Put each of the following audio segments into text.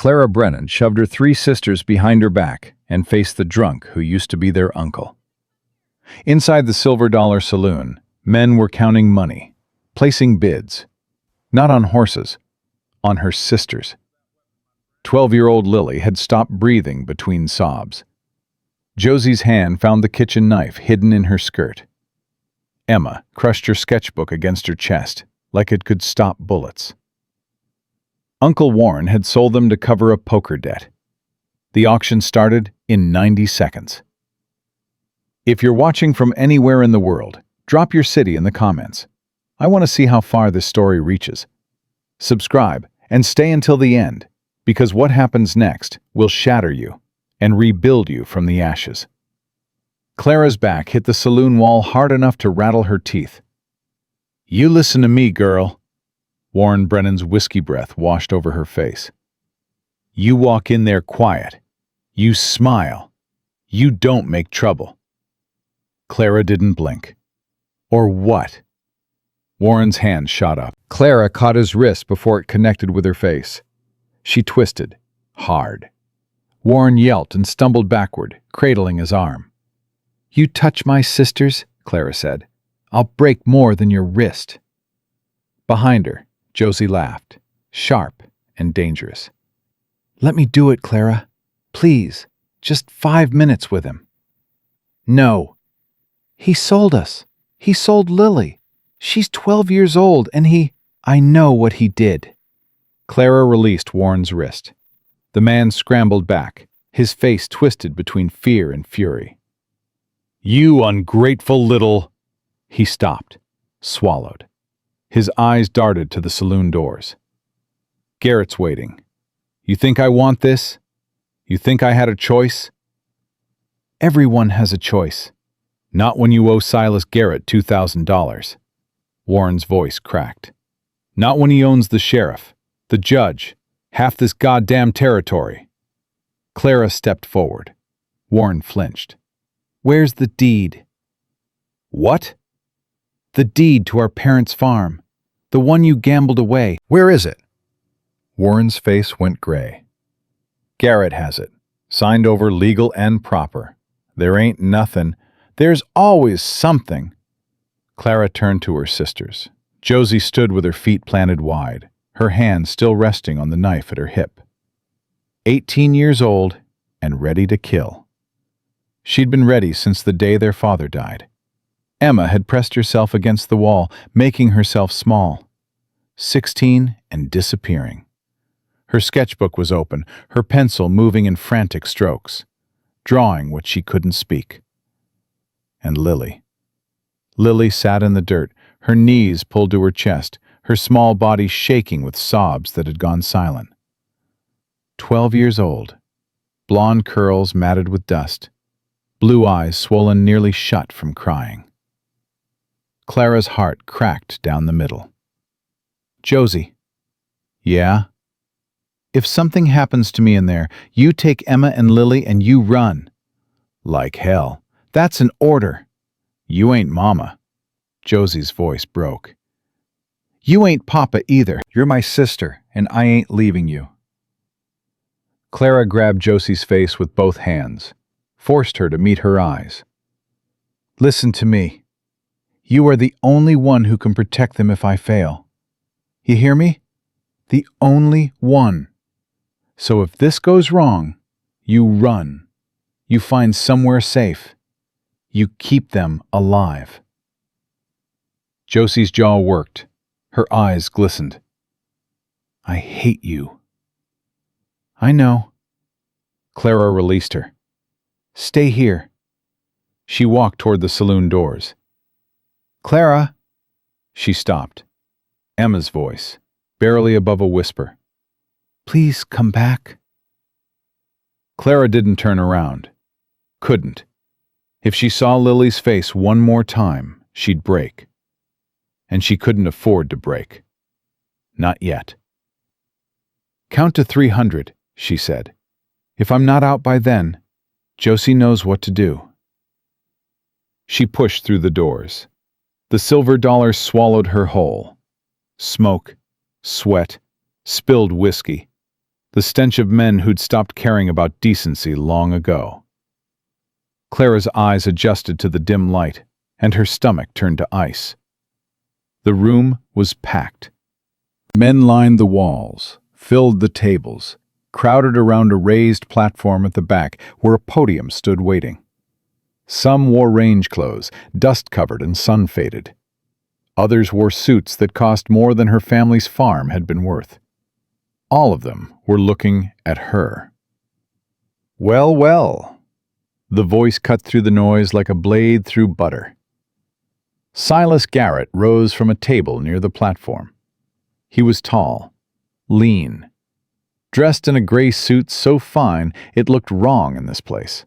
Clara Brennan shoved her three sisters behind her back and faced the drunk who used to be their uncle. Inside the Silver Dollar Saloon, men were counting money, placing bids, not on horses, on her sisters. 12-year-old Lily had stopped breathing between sobs. Josie's hand found the kitchen knife hidden in her skirt. Emma crushed her sketchbook against her chest, like it could stop bullets. Uncle Warren had sold them to cover a poker debt. The auction started in 90 seconds. If you're watching from anywhere in the world, drop your city in the comments. I want to see how far this story reaches. Subscribe and stay until the end, because what happens next will shatter you and rebuild you from the ashes. Clara's back hit the saloon wall hard enough to rattle her teeth. "You listen to me, girl." Warren Brennan's whiskey breath washed over her face. "You walk in there quiet. You smile. You don't make trouble." Clara didn't blink. Or what? Warren's hand shot up. Clara caught his wrist before it connected with her face. She twisted, hard. Warren yelped and stumbled backward, cradling his arm. "You touch my sisters," Clara said, "I'll break more than your wrist." Behind her, Josie laughed, sharp and dangerous. "Let me do it, Clara. Please, just 5 minutes with him." "No." "He sold us. He sold Lily. She's 12 years old and I know what he did." Clara released Warren's wrist. The man scrambled back, his face twisted between fear and fury. "You ungrateful little—" He stopped, swallowed. His eyes darted to the saloon doors. "Garrett's waiting. You think I want this? You think I had a choice?" "Everyone has a choice." "Not when you owe Silas Garrett $2,000. Warren's voice cracked. "Not when he owns the sheriff, the judge, half this goddamn territory." Clara stepped forward. Warren flinched. "Where's the deed?" "What?" "The deed to our parents' farm. The one you gambled away. Where is it?" Warren's face went gray. "Garrett has it. Signed over legal and proper. There ain't nothing. There's always something." Clara turned to her sisters. Josie stood with her feet planted wide, her hand still resting on the knife at her hip. 18 years old and ready to kill. She'd been ready since the day their father died. Emma had pressed herself against the wall, making herself small. 16 and disappearing. Her sketchbook was open, her pencil moving in frantic strokes, drawing what she couldn't speak. And Lily. Lily sat in the dirt, her knees pulled to her chest, her small body shaking with sobs that had gone silent. 12 years old, blonde curls matted with dust, blue eyes swollen nearly shut from crying. Clara's heart cracked down the middle. "Josie." "Yeah?" "If something happens to me in there, you take Emma and Lily and you run." "Like hell. That's an order." "You ain't Mama." Josie's voice broke. "You ain't Papa either. You're my sister, and I ain't leaving you." Clara grabbed Josie's face with both hands, forced her to meet her eyes. "Listen to me. You are the only one who can protect them if I fail. You hear me? The only one. So if this goes wrong, you run. You find somewhere safe. You keep them alive." Josie's jaw worked. Her eyes glistened. "I hate you." "I know." Clara released her. "Stay here." She walked toward the saloon doors. "Clara!" She stopped. Emma's voice, barely above a whisper. "Please come back." Clara didn't turn around. Couldn't. If she saw Lily's face one more time, she'd break. And she couldn't afford to break. Not yet. "Count to 300, she said. "If I'm not out by then, Josie knows what to do." She pushed through the doors. The silver dollar swallowed her whole. Smoke, sweat, spilled whiskey. the stench of men who'd stopped caring about decency long ago. Clara's eyes adjusted to the dim light, and her stomach turned to ice. The room was packed. Men lined the walls, filled the tables, crowded around a raised platform at the back where a podium stood waiting. Some wore range clothes, dust-covered and sun-faded. Others wore suits that cost more than her family's farm had been worth. All of them were looking at her. "Well, well." The voice cut through the noise like a blade through butter. Silas Garrett rose from a table near the platform. He was tall, lean, dressed in a gray suit so fine it looked wrong in this place.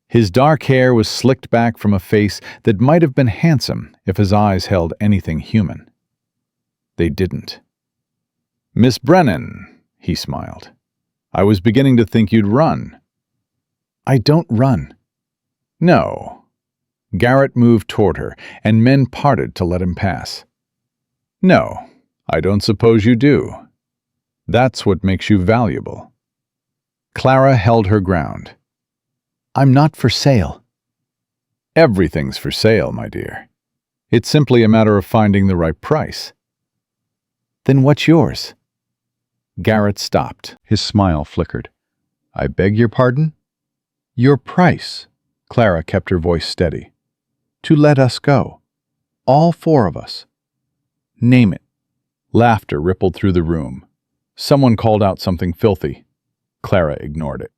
His dark hair was slicked back from a face that might have been handsome if his eyes held anything human. They didn't. "Miss Brennan," he smiled. "I was beginning to think you'd run." "I don't run." "No." Garrett moved toward her, and men parted to let him pass. "No, I don't suppose you do. That's what makes you valuable." Clara held her ground. "I'm not for sale." "Everything's for sale, my dear. It's simply a matter of finding the right price." "Then what's yours?" Garrett stopped. His smile flickered. "I beg your pardon?" "Your price." Clara kept her voice steady. "To let us go. All four of us." "Name it." Laughter rippled through the room. Someone called out something filthy. Clara ignored it.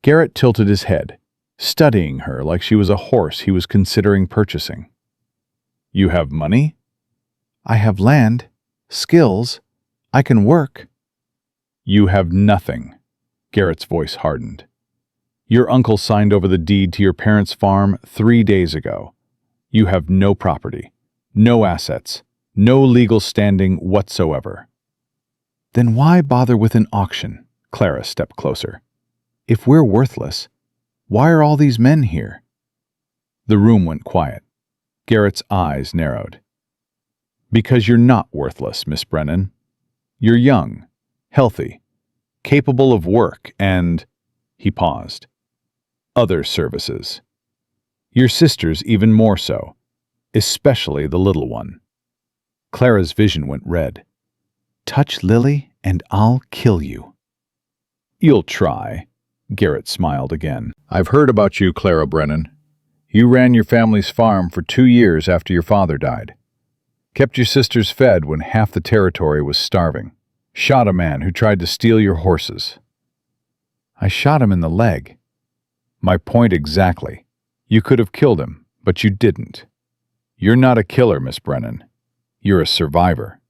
Garrett tilted his head, studying her like she was a horse he was considering purchasing. "You have money?" "I have land, skills. I can work." "You have nothing." Garrett's voice hardened. "Your uncle signed over the deed to your parents' farm 3 days ago. You have no property, no assets, no legal standing whatsoever." "Then why bother with an auction?" Clara stepped closer. "If we're worthless, why are all these men here?" The room went quiet. Garrett's eyes narrowed. "Because you're not worthless, Miss Brennan. You're young, healthy, capable of work and—" he paused. "Other services. Your sister's even more so, especially the little one." Clara's vision went red. "Touch Lily and I'll kill you." "You'll try." Garrett smiled again. "I've heard about you, Clara Brennan. You ran your family's farm for 2 years after your father died. Kept your sisters fed when half the territory was starving. Shot a man who tried to steal your horses." "I shot him in the leg." "My point exactly. You could have killed him, but you didn't. You're not a killer, Miss Brennan. You're a survivor."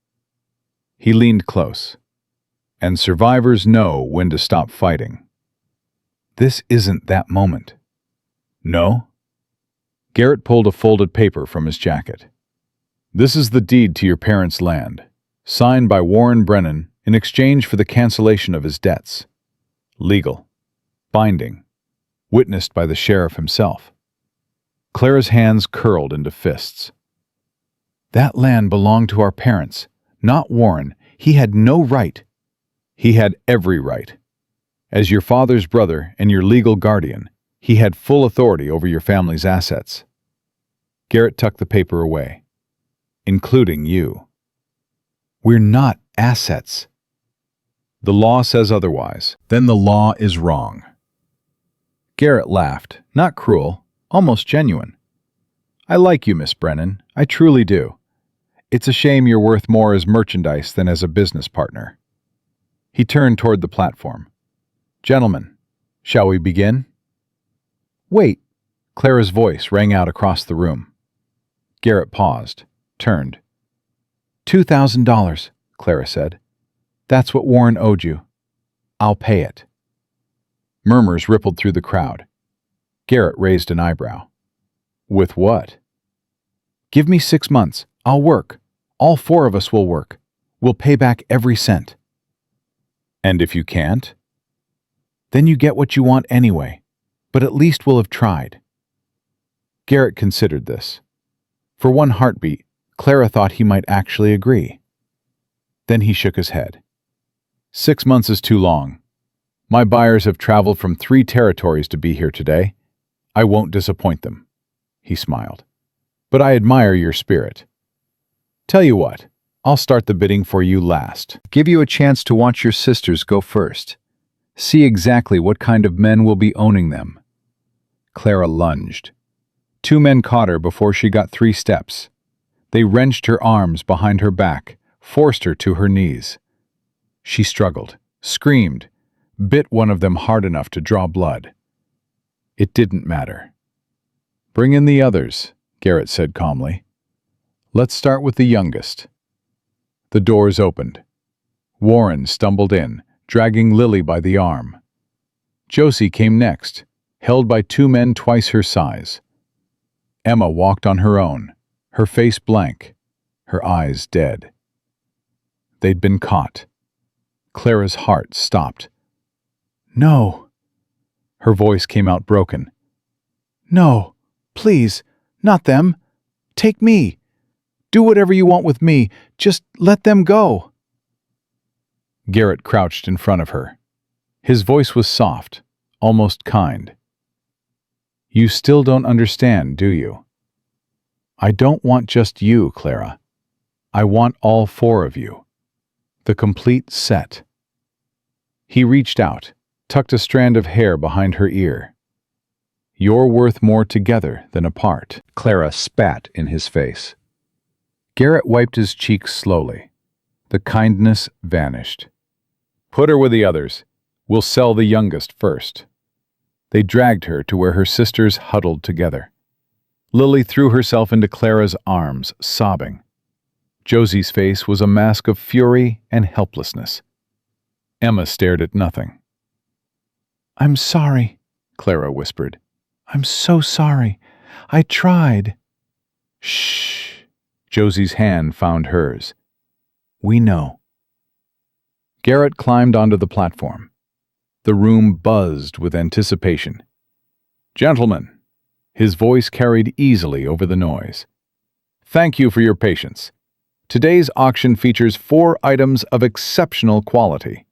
He leaned close. "And survivors know when to stop fighting." "This isn't that moment." "No?" Garrett pulled a folded paper from his jacket. "This is the deed to your parents' land, signed by Warren Brennan in exchange for the cancellation of his debts. Legal. Binding. Witnessed by the sheriff himself." Clara's hands curled into fists. "That land belonged to our parents, not Warren. He had no right." "He had every right. As your father's brother and your legal guardian, he had full authority over your family's assets." Garrett tucked the paper away. "Including you." "We're not assets." "The law says otherwise. Then the law is wrong." Garrett laughed, not cruel, almost genuine. "I like you, Miss Brennan. I truly do. It's a shame you're worth more as merchandise than as a business partner." He turned toward the platform. "Gentlemen, shall we begin?" "Wait." Clara's voice rang out across the room. Garrett paused, turned. $2,000, Clara said. "That's what Warren owed you. I'll pay it." Murmurs rippled through the crowd. Garrett raised an eyebrow. "With what?" "Give me 6 months. I'll work. All 4 of us will work. We'll pay back every cent." "And if you can't?" "Then you get what you want anyway. But at least we'll have tried." Garrett considered this. For one heartbeat, Clara thought he might actually agree. Then he shook his head. 6 months is too long. My buyers have traveled from 3 territories to be here today. I won't disappoint them." He smiled. "But I admire your spirit. Tell you what, I'll start the bidding for you last. Give you a chance to watch your sisters go first. See exactly what kind of men will be owning them." Clara lunged. 2 men caught her before she got 3 steps. They wrenched her arms behind her back, forced her to her knees. She struggled, screamed, bit one of them hard enough to draw blood. It didn't matter. "Bring in the others," Garrett said calmly. "Let's start with the youngest." The doors opened. Warren stumbled in, dragging Lily by the arm. Josie came next, held by 2 men twice her size. Emma walked on her own, her face blank, her eyes dead. They'd been caught. Clara's heart stopped. "No." Her voice came out broken. "No, please, not them. Take me. Do whatever you want with me. Just let them go." Garrett crouched in front of her. His voice was soft, almost kind. "You still don't understand, do you? I don't want just you, Clara. I want all 4 of you. The complete set." He reached out, tucked a strand of hair behind her ear. "You're worth more together than apart." Clara spat in his face. Garrett wiped his cheeks slowly. The kindness vanished. "Put her with the others. We'll sell the youngest first." They dragged her to where her sisters huddled together. Lily threw herself into Clara's arms, sobbing. Josie's face was a mask of fury and helplessness. Emma stared at nothing. "I'm sorry," Clara whispered. "I'm so sorry. I tried." "Shh." Josie's hand found hers. "We know." Garrett climbed onto the platform. The room buzzed with anticipation. "Gentlemen," his voice carried easily over the noise, "thank you for your patience. Today's auction features 4 items of exceptional quality.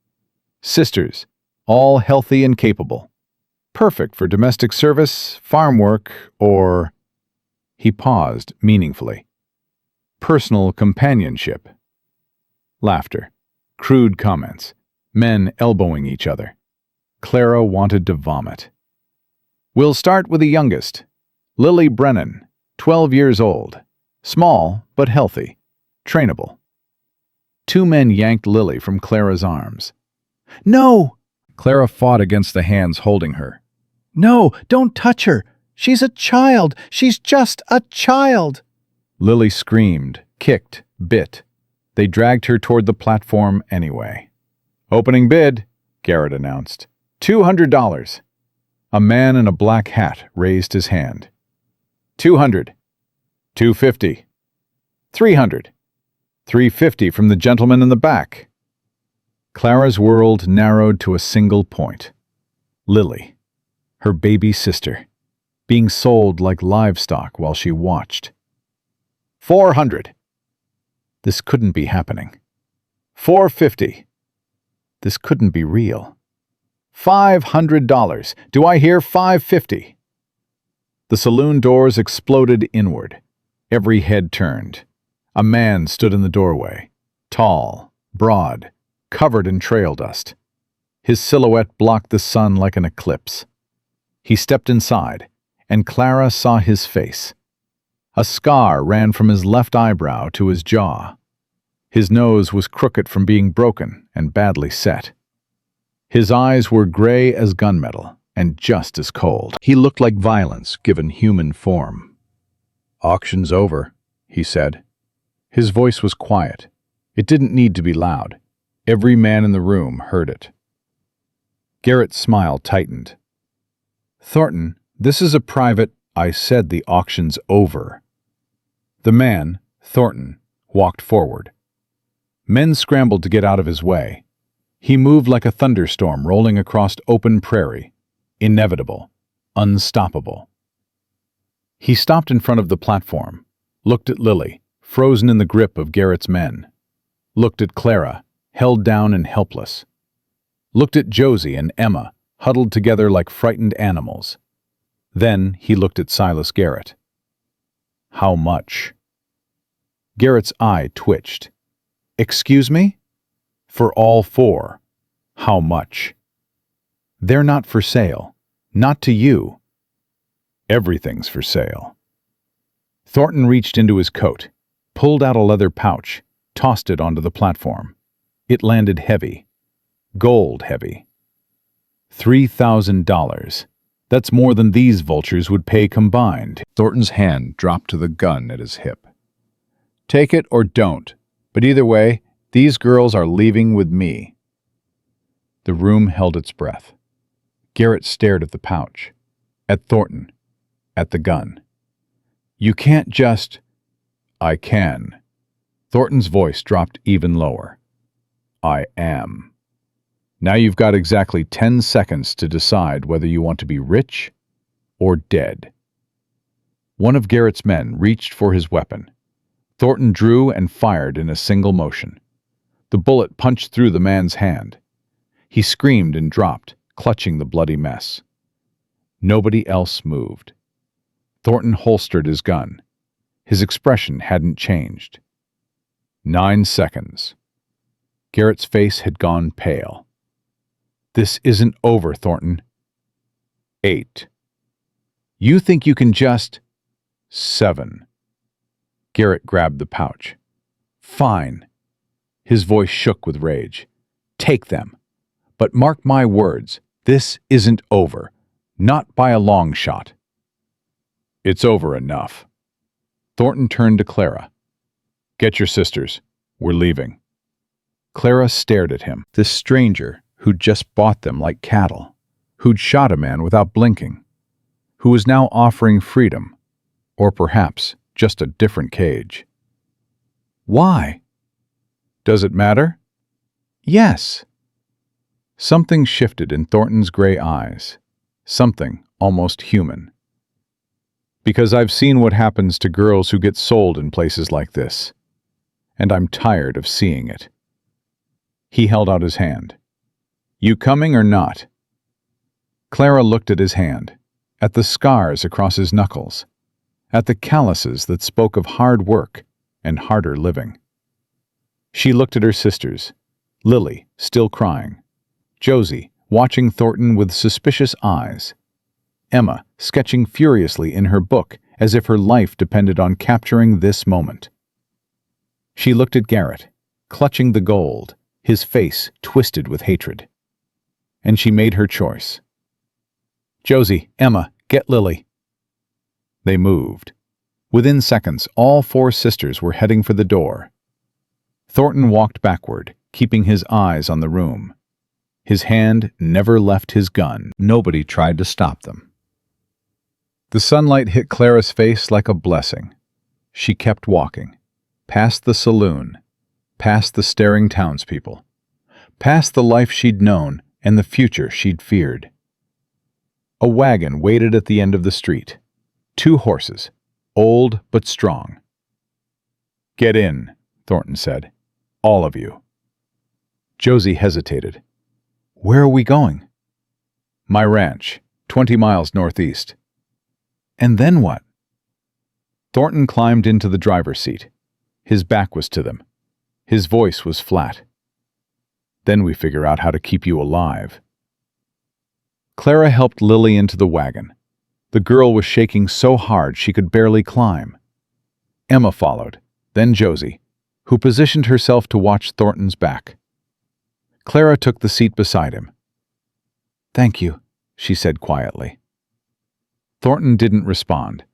Sisters, all healthy and capable. Perfect for domestic service, farm work, or—" He paused meaningfully. "Personal companionship." Laughter. Crude comments. Men elbowing each other. Clara wanted to vomit. "We'll start with the youngest. Lily Brennan, 12 years old. Small, but healthy. Trainable." 2 men yanked Lily from Clara's arms. "No!" Clara fought against the hands holding her. "No, don't touch her. She's a child. She's just a child." Lily screamed, kicked, bit. They dragged her toward the platform anyway. "Opening bid," Garrett announced. $200. A man in a black hat raised his hand. $200. $250. $300. $350 from the gentleman in the back. Clara's world narrowed to a single point. Lily, her baby sister, being sold like livestock while she watched. $400. This couldn't be happening. $450. This couldn't be real. $500. Do I hear $550? The saloon doors exploded inward. Every head turned. A man stood in the doorway, tall, broad, covered in trail dust. His silhouette blocked the sun like an eclipse. He stepped inside, and Clara saw his face. A scar ran from his left eyebrow to his jaw. His nose was crooked from being broken and badly set. His eyes were gray as gunmetal and just as cold. He looked like violence given human form. "Auction's over," he said. His voice was quiet. It didn't need to be loud. Every man in the room heard it. Garrett's smile tightened. "Thornton, this is a private—" "I said the auction's over." The man, Thornton, walked forward. Men scrambled to get out of his way. He moved like a thunderstorm rolling across open prairie. Inevitable. Unstoppable. He stopped in front of the platform, looked at Lily, frozen in the grip of Garrett's men. Looked at Clara, held down and helpless. Looked at Josie and Emma, huddled together like frightened animals. Then he looked at Silas Garrett. How much? Garrett's eye twitched. Excuse me? For all four. How much? They're not for sale. Not to you. Everything's for sale. Thornton reached into his coat, pulled out a leather pouch, tossed it onto the platform. It landed heavy. Gold heavy. $3,000. That's more than these vultures would pay combined. Thornton's hand dropped to the gun at his hip. Take it or don't, but either way, these girls are leaving with me. The room held its breath. Garrett stared at the pouch, at Thornton, at the gun. You can't just... I can. Thornton's voice dropped even lower. I am. Now you've got exactly 10 seconds to decide whether you want to be rich or dead. One of Garrett's men reached for his weapon. Thornton drew and fired in a single motion. The bullet punched through the man's hand. He screamed and dropped, clutching the bloody mess. Nobody else moved. Thornton holstered his gun. His expression hadn't changed. 9 seconds. Garrett's face had gone pale. This isn't over, Thornton. 8. You think you can just... 7. Garrett grabbed the pouch. Fine. His voice shook with rage. Take them. But mark my words, this isn't over. Not by a long shot. It's over enough. Thornton turned to Clara. Get your sisters. We're leaving. Clara stared at him. This stranger who'd just bought them like cattle, who'd shot a man without blinking, who was now offering freedom, or perhaps just a different cage. Why? Does it matter? Yes. Something shifted in Thornton's gray eyes, something almost human. Because I've seen what happens to girls who get sold in places like this, and I'm tired of seeing it. He held out his hand. You coming or not? Clara looked at his hand, at the scars across his knuckles, at the calluses that spoke of hard work and harder living. She looked at her sisters, Lily, still crying, Josie, watching Thornton with suspicious eyes, Emma, sketching furiously in her book as if her life depended on capturing this moment. She looked at Garrett, clutching the gold, his face twisted with hatred. And she made her choice. Josie, Emma, get Lily. They moved. Within seconds, all four sisters were heading for the door. Thornton walked backward, keeping his eyes on the room. His hand never left his gun. Nobody tried to stop them. The sunlight hit Clara's face like a blessing. She kept walking, past the saloon, past the staring townspeople, past the life she'd known and the future she'd feared. A wagon waited at the end of the street. 2 horses, old but strong. Get in, Thornton said. All of you. Josie hesitated. Where are we going? My ranch, 20 miles northeast. And then what? Thornton climbed into the driver's seat. His back was to them. His voice was flat. Then we figure out how to keep you alive. Clara helped Lily into the wagon. The girl was shaking so hard she could barely climb. Emma followed, then Josie, who positioned herself to watch Thornton's back. Clara took the seat beside him. Thank you, she said quietly. Thornton didn't respond.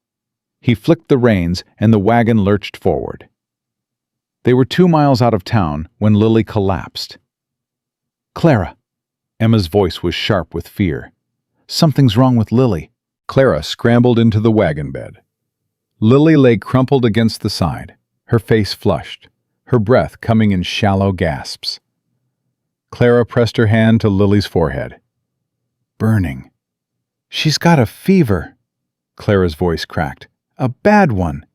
He flicked the reins and the wagon lurched forward. They were 2 miles out of town when Lily collapsed. Clara! Emma's voice was sharp with fear. Something's wrong with Lily. Clara scrambled into the wagon bed. Lily lay crumpled against the side, her face flushed, her breath coming in shallow gasps. Clara pressed her hand to Lily's forehead. Burning. She's got a fever. Clara's voice cracked. A bad one.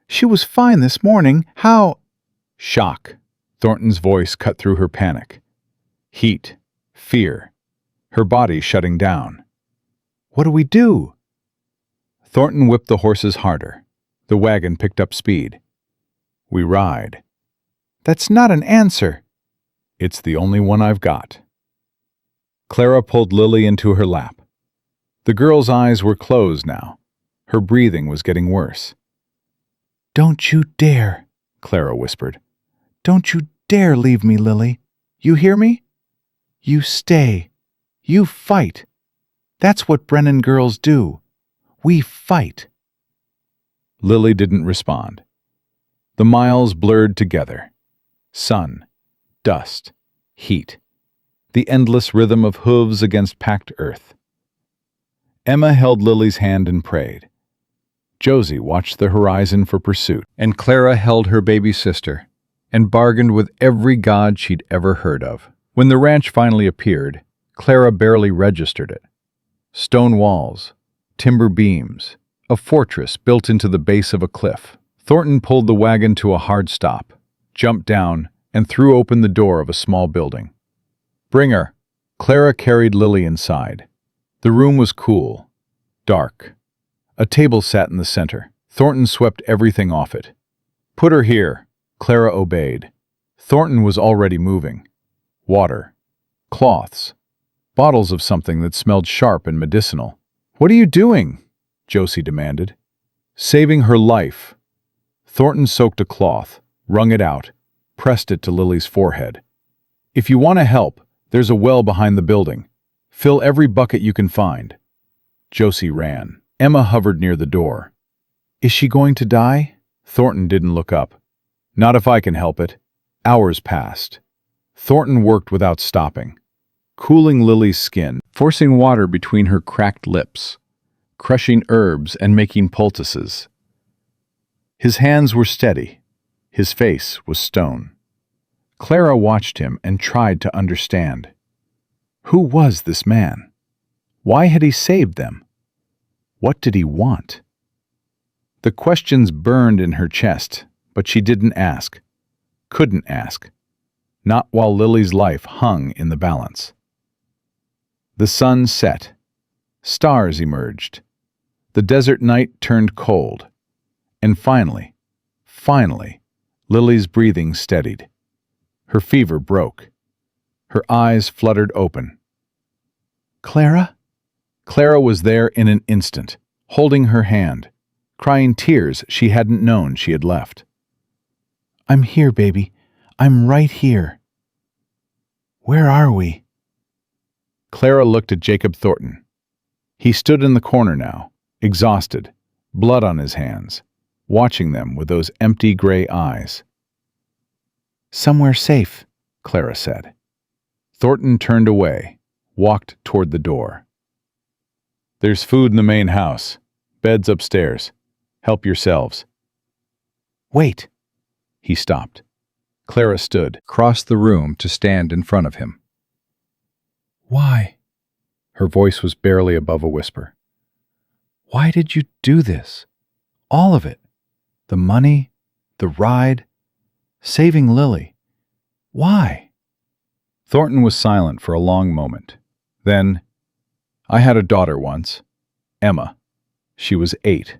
She was fine this morning. How? Shock, Thornton's voice cut through her panic. Heat. Fear. Her body shutting down. What do we do? Thornton whipped the horses harder. The wagon picked up speed. We ride. That's not an answer. It's the only one I've got. Clara pulled Lily into her lap. The girl's eyes were closed now. Her breathing was getting worse. Don't you dare, Clara whispered. Don't you dare leave me, Lily. You hear me? You stay. You fight. That's what Brennan girls do. We fight. Lily didn't respond. The miles blurred together. Sun, dust, heat. The endless rhythm of hooves against packed earth. Emma held Lily's hand and prayed. Josie watched the horizon for pursuit, and Clara held her baby sister and bargained with every god she'd ever heard of. When the ranch finally appeared, Clara barely registered it. Stone walls, timber beams, a fortress built into the base of a cliff. Thornton pulled the wagon to a hard stop, jumped down, and threw open the door of a small building. Bring her. Clara carried Lily inside. The room was cool, dark. A table sat in the center. Thornton swept everything off it. Put her here. Clara obeyed. Thornton was already moving. Water. Cloths. Bottles of something that smelled sharp and medicinal. What are you doing? Josie demanded. Saving her life. Thornton soaked a cloth, wrung it out, pressed it to Lily's forehead. If you want to help, there's a well behind the building. Fill every bucket you can find. Josie ran. Emma hovered near the door. Is she going to die? Thornton didn't look up. Not if I can help it. Hours passed. Thornton worked without stopping, cooling Lily's skin, forcing water between her cracked lips, crushing herbs and making poultices. His hands were steady. His face was stone. Clara watched him and tried to understand. Who was this man? Why had he saved them? What did he want? The questions burned in her chest, but she didn't ask. Couldn't ask. Not while Lily's life hung in the balance. The sun set. Stars emerged. The desert night turned cold. And finally, Lily's breathing steadied. Her fever broke. Her eyes fluttered open. Clara? Clara was there in an instant, holding her hand, crying tears she hadn't known she had left. I'm here, baby. I'm right here. Where are we? Clara looked at Jacob Thornton. He stood in the corner now, exhausted, blood on his hands, watching them with those empty gray eyes. Somewhere safe, Clara said. Thornton turned away, walked toward the door. There's food in the main house. Beds upstairs. Help yourselves. Wait. He stopped. Clara stood, crossed the room to stand in front of him. Why? Her voice was barely above a whisper. Why did you do this? All of it. The money, the ride, saving Lily. Why? Thornton was silent for a long moment. Then, I had a daughter once, Emma. She was 8.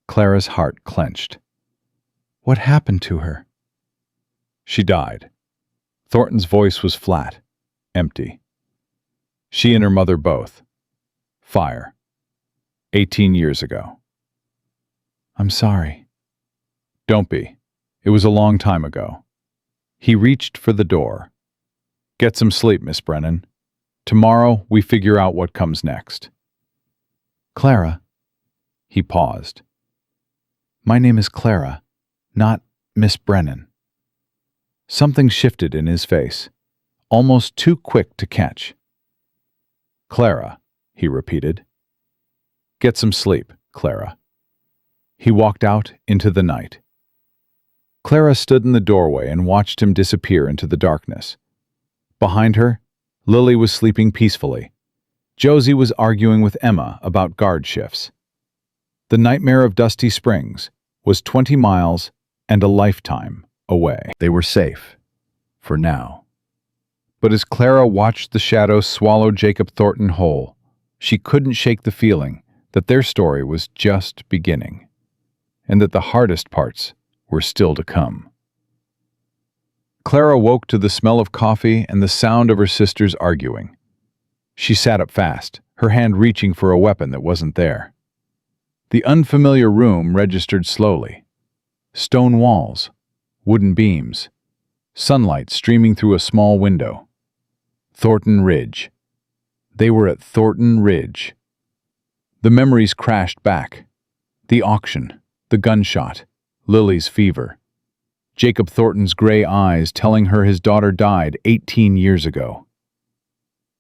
Clara's heart clenched. What happened to her? She died. Thornton's voice was flat, empty. She and her mother both. Fire. 18 years ago. I'm sorry. Don't be. It was a long time ago. He reached for the door. Get some sleep, Miss Brennan. Tomorrow we figure out what comes next. Clara. He paused. My name is Clara, not Miss Brennan. Something shifted in his face, almost too quick to catch. Clara, he repeated. Get some sleep, Clara. He walked out into the night. Clara stood in the doorway and watched him disappear into the darkness. Behind her, Lily was sleeping peacefully. Josie was arguing with Emma about guard shifts. The nightmare of Dusty Springs was 20 miles and a lifetime away. They were safe. For now. But as Clara watched the shadow swallow Jacob Thornton whole, she couldn't shake the feeling that their story was just beginning, and that the hardest parts were still to come. Clara woke to the smell of coffee and the sound of her sisters arguing. She sat up fast, her hand reaching for a weapon that wasn't there. The unfamiliar room registered slowly. Stone walls, wooden beams, sunlight streaming through a small window. Thornton Ridge. They were at Thornton Ridge. The memories crashed back. The auction, the gunshot, Lily's fever. Jacob Thornton's gray eyes telling her his daughter died 18 years ago.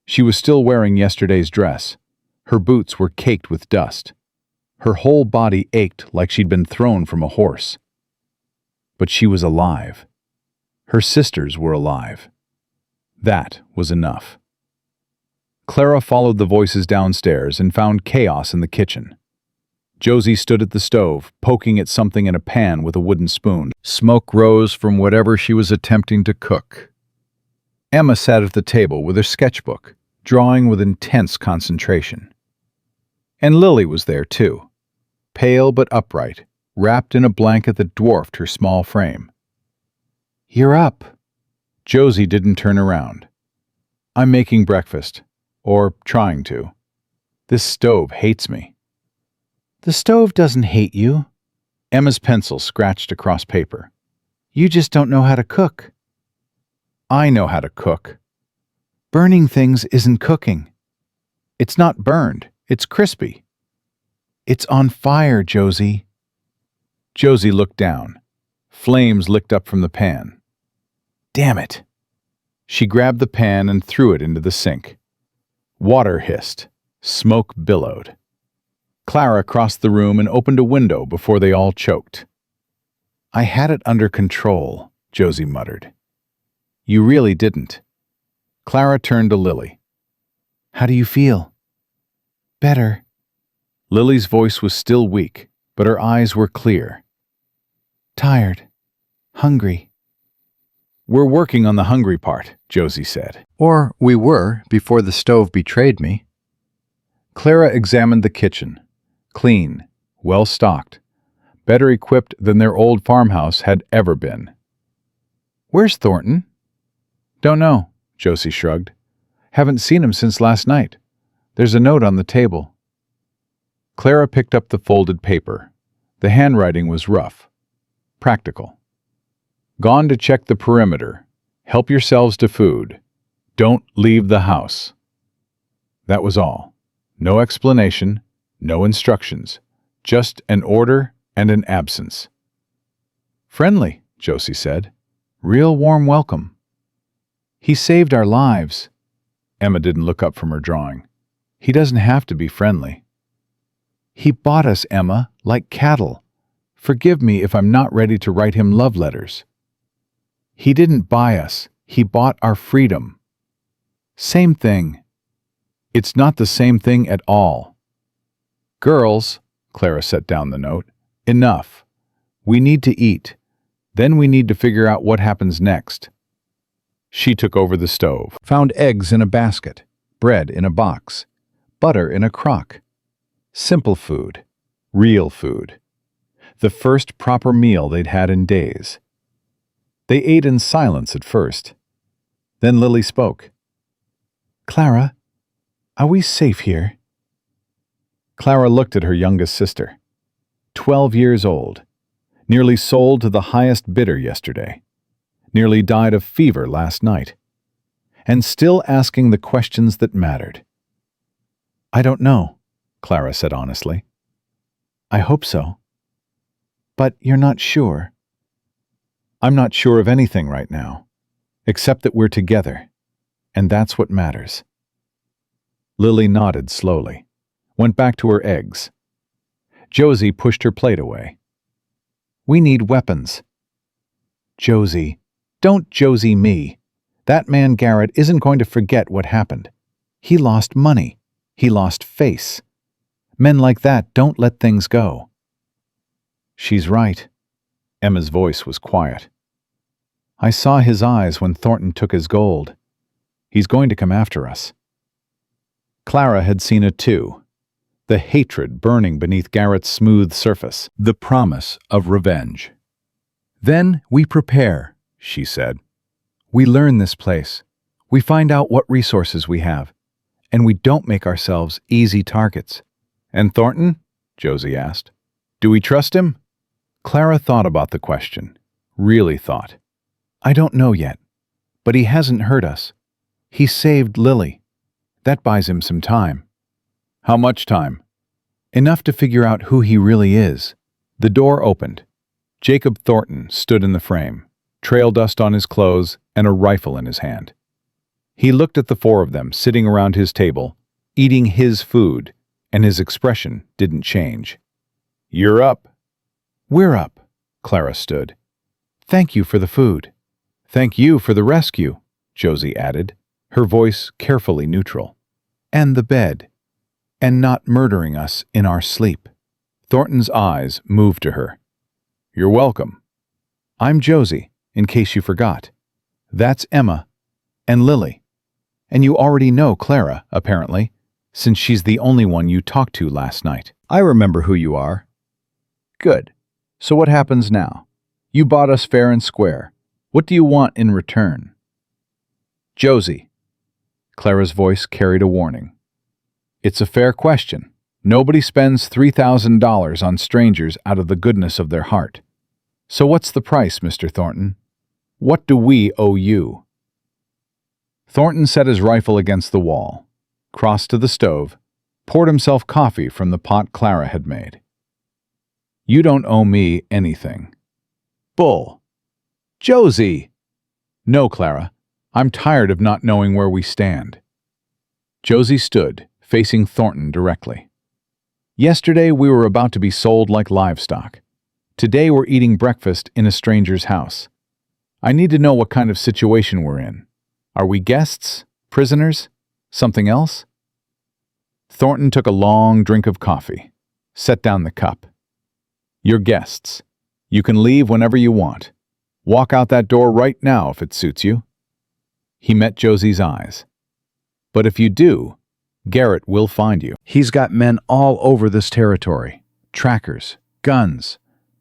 She was still wearing yesterday's dress. Her boots were caked with dust. Her whole body ached like she'd been thrown from a horse. But she was alive. Her sisters were alive. That was enough. Clara followed the voices downstairs and found chaos in the kitchen. Josie stood at the stove, poking at something in a pan with a wooden spoon. Smoke rose from whatever she was attempting to cook. Emma sat at the table with her sketchbook, drawing with intense concentration. And Lily was there too, pale but upright, wrapped in a blanket that dwarfed her small frame. "You're up." Josie didn't turn around. "I'm making breakfast, or trying to. This stove hates me." "The stove doesn't hate you." Emma's pencil scratched across paper. "You just don't know how to cook." "I know how to cook." "Burning things isn't cooking." "It's not burned, it's crispy." "It's on fire, Josie." Josie looked down. Flames licked up from the pan. "Damn it." She grabbed the pan and threw it into the sink. Water hissed. Smoke billowed. Clara crossed the room and opened a window before they all choked. "I had it under control," Josie muttered. "You really didn't." Clara turned to Lily. "How do you feel?" "Better." Lily's voice was still weak, but her eyes were clear. "Tired. Hungry." "We're working on the hungry part," Josie said. "Or we were before the stove betrayed me." Clara examined the kitchen. Clean, well-stocked, better equipped than their old farmhouse had ever been. "Where's Thornton?" "Don't know," Josie shrugged. "Haven't seen him since last night. There's a note on the table." Clara picked up the folded paper. The handwriting was rough. Practical. "Gone to check the perimeter. Help yourselves to food. Don't leave the house." That was all. No explanation, no instructions. Just an order and an absence. "Friendly," Josie said. "Real warm welcome." "He saved our lives." Emma didn't look up from her drawing. "He doesn't have to be friendly." "He bought us, Emma, like cattle. Forgive me if I'm not ready to write him love letters." "He didn't buy us. He bought our freedom." "Same thing." "It's not the same thing at all." "Girls," Clara set down the note, "enough. We need to eat. Then we need to figure out what happens next." She took over the stove, found eggs in a basket, bread in a box, butter in a crock. Simple food. Real food. The first proper meal they'd had in days. They ate in silence at first. Then Lily spoke. "Clara, are we safe here?" Clara looked at her youngest sister. 12 years old. Nearly sold to the highest bidder yesterday. Nearly died of fever last night. And still asking the questions that mattered. "I don't know," Clara said honestly. "I hope so." "But you're not sure?" "I'm not sure of anything right now, except that we're together, and that's what matters." Lily nodded slowly, went back to her eggs. Josie pushed her plate away. "We need weapons." "Josie, don't Josie me. That man Garrett isn't going to forget what happened. He lost money. He lost face. Men like that don't let things go." "She's right." Emma's voice was quiet. I saw his eyes when Thornton took his gold. He's going to come after us. Clara had seen it too. The hatred burning beneath Garrett's smooth surface, the promise of revenge. "Then we prepare," she said. "We learn this place. We find out what resources we have. And we don't make ourselves easy targets." "And Thornton?" Josie asked. "Do we trust him?" Clara thought about the question. Really thought. "I don't know yet. But he hasn't hurt us. He saved Lily. That buys him some time." "How much time?" "Enough to figure out who he really is." The door opened. Jacob Thornton stood in the frame, trail dust on his clothes and a rifle in his hand. He looked at the four of them sitting around his table, eating his food, and his expression didn't change. "You're up." "We're up," Clara stood. "Thank you for the food." "Thank you for the rescue," Josie added, her voice carefully neutral. "And the bed. And not murdering us in our sleep." Thornton's eyes moved to her. "You're welcome. I'm Josie, in case you forgot. That's Emma. And Lily. And you already know Clara, apparently, since she's the only one you talked to last night." "I remember who you are." "Good. So what happens now? You bought us fair and square. What do you want in return?" "Josie." Clara's voice carried a warning. "It's a fair question. Nobody spends $3,000 on strangers out of the goodness of their heart. So what's the price, Mr. Thornton? What do we owe you?" Thornton set his rifle against the wall, crossed to the stove, poured himself coffee from the pot Clara had made. "You don't owe me anything." "Bull." "Josie!" "No, Clara. I'm tired of not knowing where we stand." Josie stood, facing Thornton directly. "Yesterday we were about to be sold like livestock. Today we're eating breakfast in a stranger's house. I need to know what kind of situation we're in. Are we guests? Prisoners? Something else?" Thornton took a long drink of coffee, set down the cup. "You're guests. You can leave whenever you want. Walk out that door right now if it suits you." He met Josie's eyes. "But if you do, Garrett will find you. He's got men all over this territory. Trackers, guns.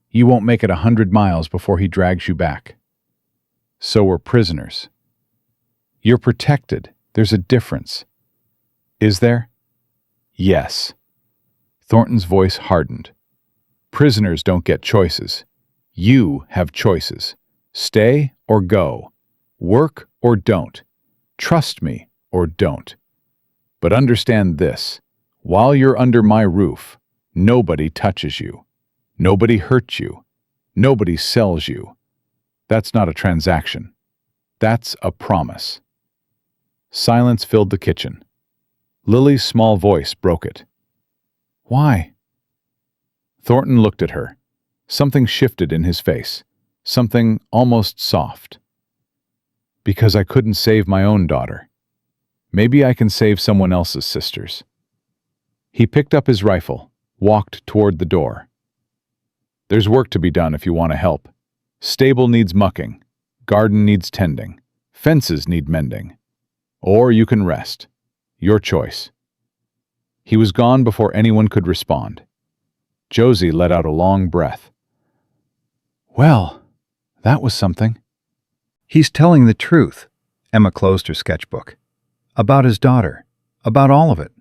You won't make it 100 miles before he drags you back. So we're prisoners. You're protected. There's a difference." "Is there?" "Yes." Thornton's voice hardened. "Prisoners don't get choices. You have choices. Stay or go. Work or don't. Trust me or don't. But understand this. While you're under my roof, nobody touches you. Nobody hurts you. Nobody sells you. That's not a transaction. That's a promise." Silence filled the kitchen. Lily's small voice broke it. "Why?" Thornton looked at her. Something shifted in his face. Something almost soft. "Because I couldn't save my own daughter. Maybe I can save someone else's sisters." He picked up his rifle, walked toward the door. "There's work to be done if you want to help. Stable needs mucking. Garden needs tending. Fences need mending. Or you can rest. Your choice." He was gone before anyone could respond. Josie let out a long breath. "Well, that was something." "He's telling the truth." Emma closed her sketchbook. "About his daughter. About all of it."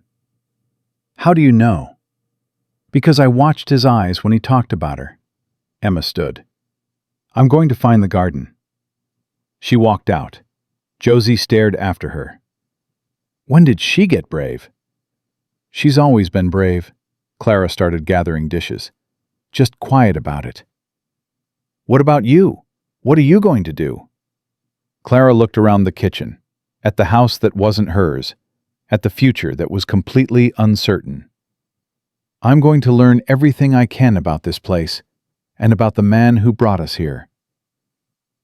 "How do you know?" "Because I watched his eyes when he talked about her." Emma stood. "I'm going to find the garden." She walked out. Josie stared after her. "When did she get brave?" "She's always been brave." Clara started gathering dishes. "Just quiet about it." "What about you? What are you going to do?" Clara looked around the kitchen, at the house that wasn't hers, at the future that was completely uncertain. "I'm going to learn everything I can about this place, and about the man who brought us here."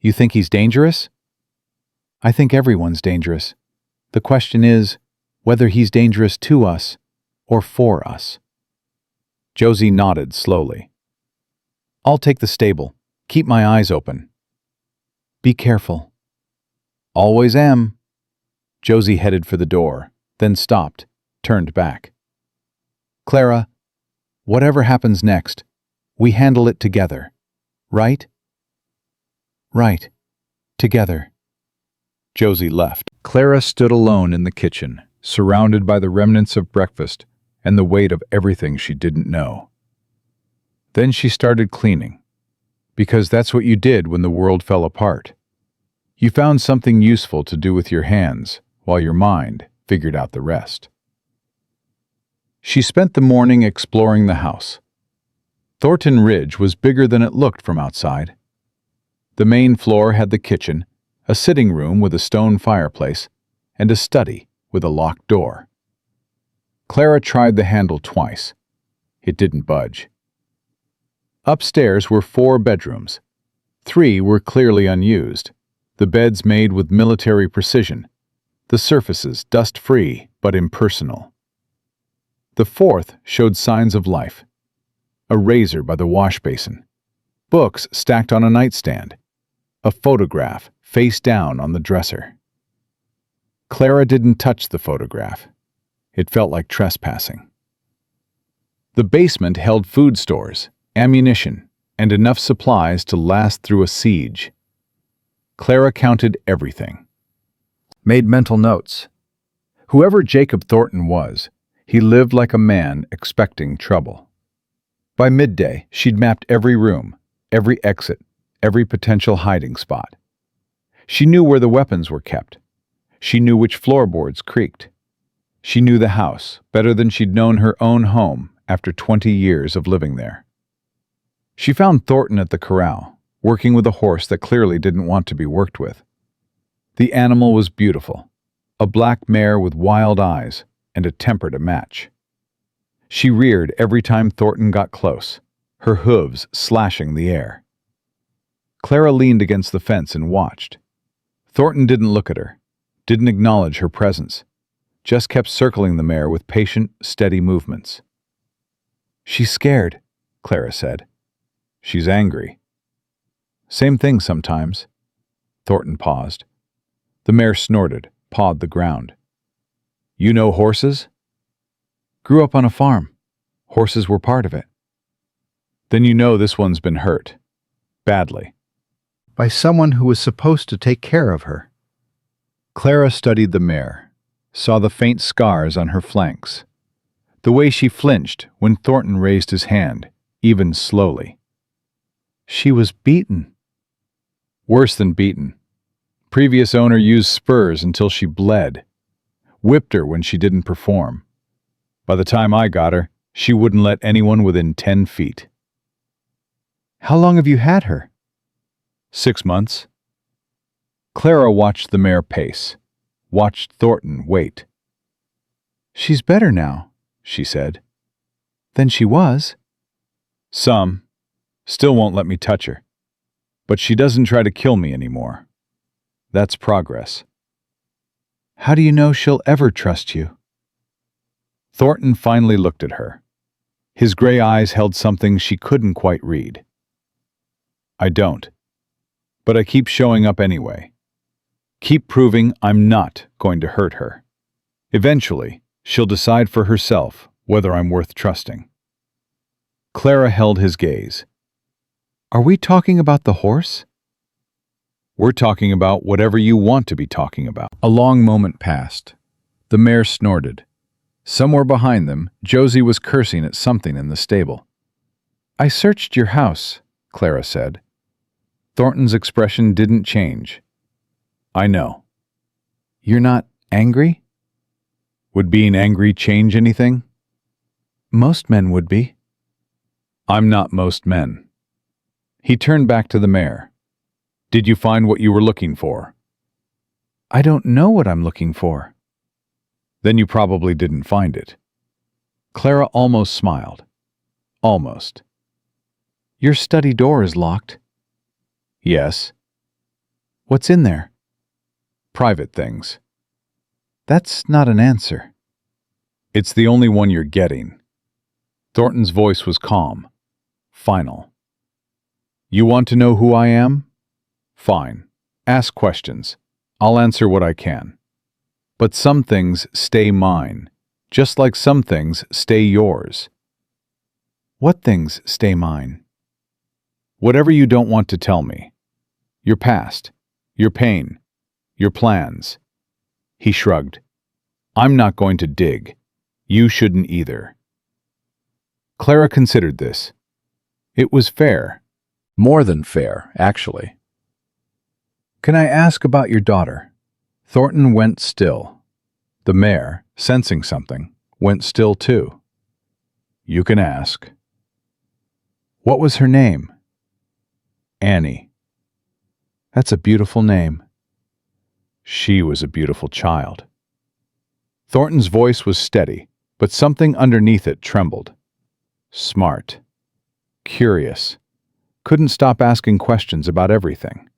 "You think he's dangerous?" "I think everyone's dangerous. The question is whether he's dangerous to us or for us." Josie nodded slowly. "I'll take the stable. Keep my eyes open." Be careful. Always am. Josie headed for the door, then stopped, turned back. Clara, whatever happens next, we handle it together, right? Right. Together. Josie left. Clara stood alone in the kitchen, surrounded by the remnants of breakfast and the weight of everything she didn't know. Then she started cleaning, because that's what you did when the world fell apart. You found something useful to do with your hands, while your mind figured out the rest. She spent the morning exploring the house. Thornton Ridge was bigger than it looked from outside. The main floor had the kitchen, a sitting room with a stone fireplace, and a study with a locked door. Clara tried the handle twice. It didn't budge. Upstairs were 4 bedrooms. 3 were clearly unused, the beds made with military precision, the surfaces dust-free but impersonal. The 4th showed signs of life. A razor by the wash basin, books stacked on a nightstand, a photograph face down on the dresser. Clara didn't touch the photograph. It felt like trespassing. The basement held food stores, ammunition, and enough supplies to last through a siege. Clara counted everything. Made mental notes. Whoever Jacob Thornton was, he lived like a man expecting trouble. By midday, she'd mapped every room, every exit, every potential hiding spot. She knew where the weapons were kept. She knew which floorboards creaked. She knew the house better than she'd known her own home after 20 years of living there. She found Thornton at the corral, working with a horse that clearly didn't want to be worked with. The animal was beautiful, a black mare with wild eyes and a temper to match. She reared every time Thornton got close, her hooves slashing the air. Clara leaned against the fence and watched. Thornton didn't look at her, didn't acknowledge her presence, just kept circling the mare with patient, steady movements. "She's scared," Clara said. "She's angry." "Same thing sometimes." Thornton paused. The mare snorted, pawed the ground. "You know horses?" "Grew up on a farm. Horses were part of it." "Then you know this one's been hurt. Badly. By someone who was supposed to take care of her." Clara studied the mare, saw the faint scars on her flanks, the way she flinched when Thornton raised his hand, even slowly. She was beaten. Worse than beaten. Previous owner used spurs until she bled, whipped her when she didn't perform. By the time I got her, she wouldn't let anyone within 10 feet. "How long have you had her?" 6 months. Clara watched the mare pace, watched Thornton wait. "She's better now," she said. "Than she was." "Some. Still won't let me touch her. But she doesn't try to kill me anymore. That's progress." "How do you know she'll ever trust you?" Thornton finally looked at her. His gray eyes held something she couldn't quite read. "I don't. But I keep showing up anyway. Keep proving I'm not going to hurt her. Eventually, she'll decide for herself whether I'm worth trusting." Clara held his gaze. "Are we talking about the horse?" "We're talking about whatever you want to be talking about." A long moment passed. The mare snorted. Somewhere behind them, Josie was cursing at something in the stable. "I searched your house," Clara said. Thornton's expression didn't change. "I know." "You're not angry?" "Would being angry change anything?" "Most men would be." "I'm not most men." He turned back to the mare. "Did you find what you were looking for?" "I don't know what I'm looking for." "Then you probably didn't find it." Clara almost smiled. Almost. "Your study door is locked." "Yes." "What's in there?" "Private things." "That's not an answer." "It's the only one you're getting." Thornton's voice was calm, final. "You want to know who I am? Fine. Ask questions. I'll answer what I can. But some things stay mine, just like some things stay yours. What things stay mine? Whatever you don't want to tell me. Your past, your pain, your plans. He shrugged. I'm not going to dig. You shouldn't either. Clara considered this. It was fair. More than fair, actually. Can I ask about your daughter? Thornton went still. The mayor, sensing something, went still too. You can ask. What was her name? Annie. That's a beautiful name. She was a beautiful child. Thornton's voice was steady, but something underneath it trembled. Smart. Curious. Couldn't stop asking questions about everything.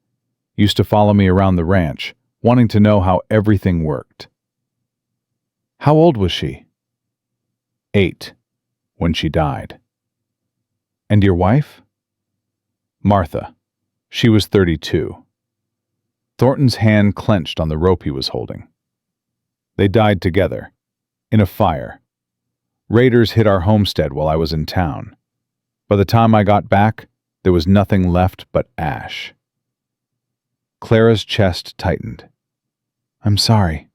Used to follow me around the ranch, wanting to know how everything worked. How old was she? 8, when she died. And your wife? Martha. She was 32. Thornton's hand clenched on the rope he was holding. They died together, in a fire. Raiders hit our homestead while I was in town. By the time I got back, there was nothing left but ash. Clara's chest tightened. I'm sorry.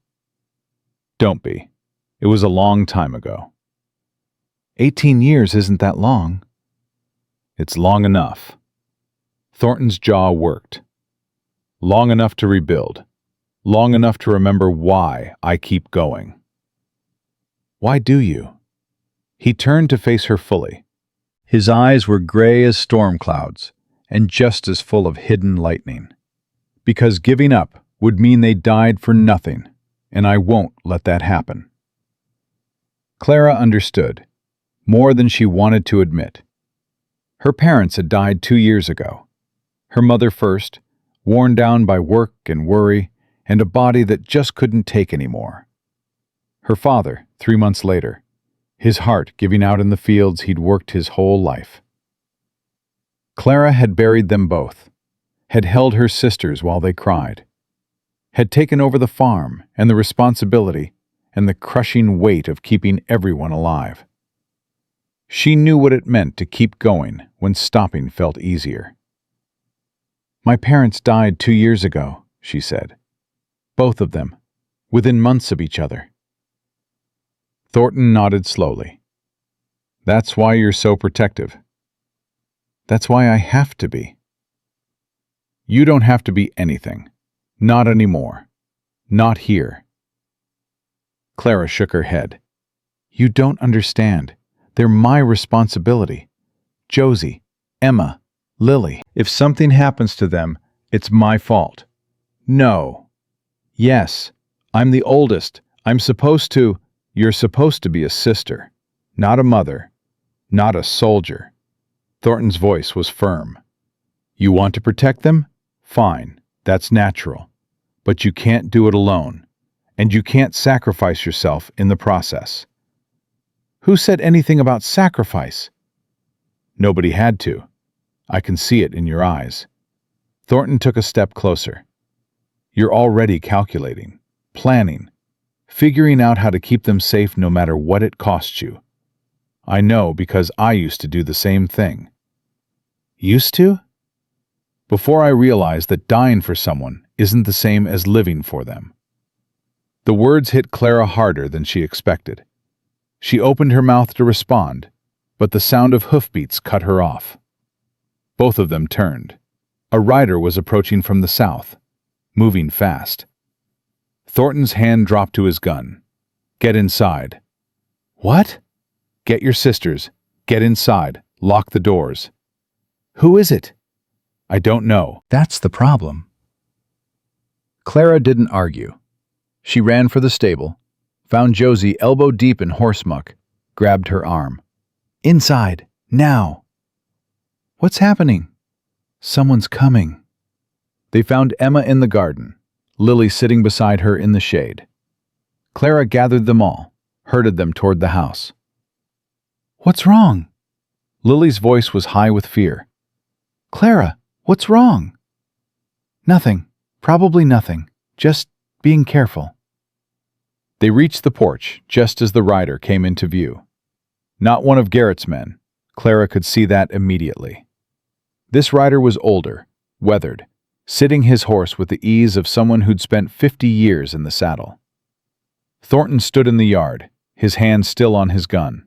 Don't be. It was a long time ago. 18 years isn't that long. It's long enough. Thornton's jaw worked. Long enough to rebuild. Long enough to remember why I keep going. Why do you? He turned to face her fully. His eyes were gray as storm clouds and just as full of hidden lightning. Because giving up would mean they died for nothing, and I won't let that happen. Clara understood, more than she wanted to admit. Her parents had died 2 years ago. Her mother first, worn down by work and worry, and a body that just couldn't take any more. Her father, 3 months later, his heart giving out in the fields he'd worked his whole life. Clara had buried them both, had held her sisters while they cried, had taken over the farm and the responsibility and the crushing weight of keeping everyone alive. She knew what it meant to keep going when stopping felt easier. My parents died 2 years ago, she said. Both of them, within months of each other. Thornton nodded slowly. That's why you're so protective. That's why I have to be. You don't have to be anything. Not anymore. Not here. Clara shook her head. You don't understand. They're my responsibility. Josie, Emma, Lily. If something happens to them, it's my fault. No. Yes, I'm the oldest. I'm supposed to. You're supposed to be a sister, not a mother, not a soldier. Thornton's voice was firm. You want to protect them? Fine, that's natural. But you can't do it alone, and you can't sacrifice yourself in the process. Who said anything about sacrifice? Nobody had to. I can see it in your eyes. Thornton took a step closer. You're already calculating, planning, figuring out how to keep them safe no matter what it costs you. I know because I used to do the same thing. Used to? Before I realized that dying for someone isn't the same as living for them. The words hit Clara harder than she expected. She opened her mouth to respond, but the sound of hoofbeats cut her off. Both of them turned. A rider was approaching from the south, moving fast. Thornton's hand dropped to his gun. Get inside. What? Get your sisters. Get inside. Lock the doors. Who is it? I don't know. That's the problem. Clara didn't argue. She ran for the stable, found Josie elbow deep in horse muck, grabbed her arm. Inside, now. What's happening? Someone's coming. They found Emma in the garden, Lily sitting beside her in the shade. Clara gathered them all, herded them toward the house. What's wrong? Lily's voice was high with fear. Clara, what's wrong? Nothing. Probably nothing. Just being careful. They reached the porch just as the rider came into view. Not one of Garrett's men. Clara could see that immediately. This rider was older, weathered, sitting his horse with the ease of someone who'd spent 50 years in the saddle. Thornton stood in the yard, his hand still on his gun.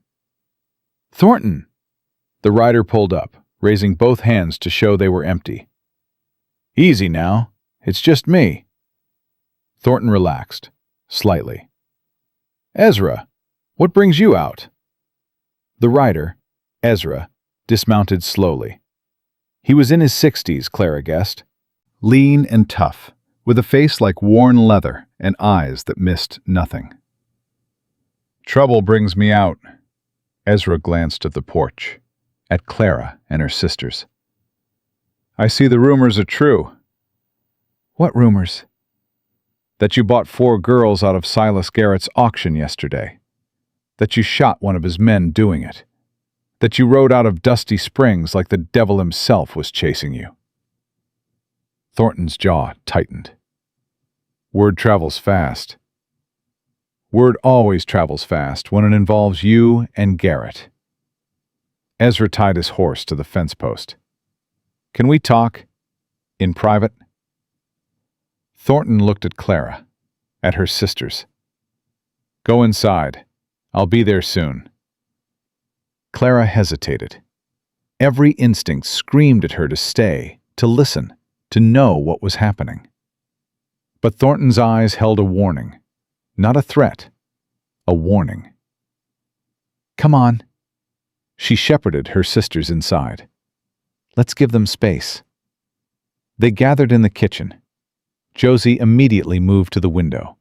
"Thornton!" The rider pulled up, raising both hands to show they were empty. "Easy now. It's just me." Thornton relaxed, slightly. "Ezra, what brings you out?" The rider, Ezra, dismounted slowly. He was in his 60s, Clara guessed. Lean and tough, with a face like worn leather and eyes that missed nothing. "Trouble brings me out." Ezra glanced at the porch, at Clara and her sisters. "I see the rumors are true." "What rumors?" "That you bought 4 girls out of Silas Garrett's auction yesterday. That you shot one of his men doing it. That you rode out of Dusty Springs like the devil himself was chasing you." Thornton's jaw tightened. "Word travels fast." "Word always travels fast when it involves you and Garrett." Ezra tied his horse to the fence post. "Can we talk? In private?" Thornton looked at Clara, at her sisters. "Go inside. I'll be there soon." Clara hesitated. Every instinct screamed at her to stay, to listen, to know what was happening. But Thornton's eyes held a warning, not a threat, a warning. "Come on." She shepherded her sisters inside. "Let's give them space." They gathered in the kitchen. Josie immediately moved to the window.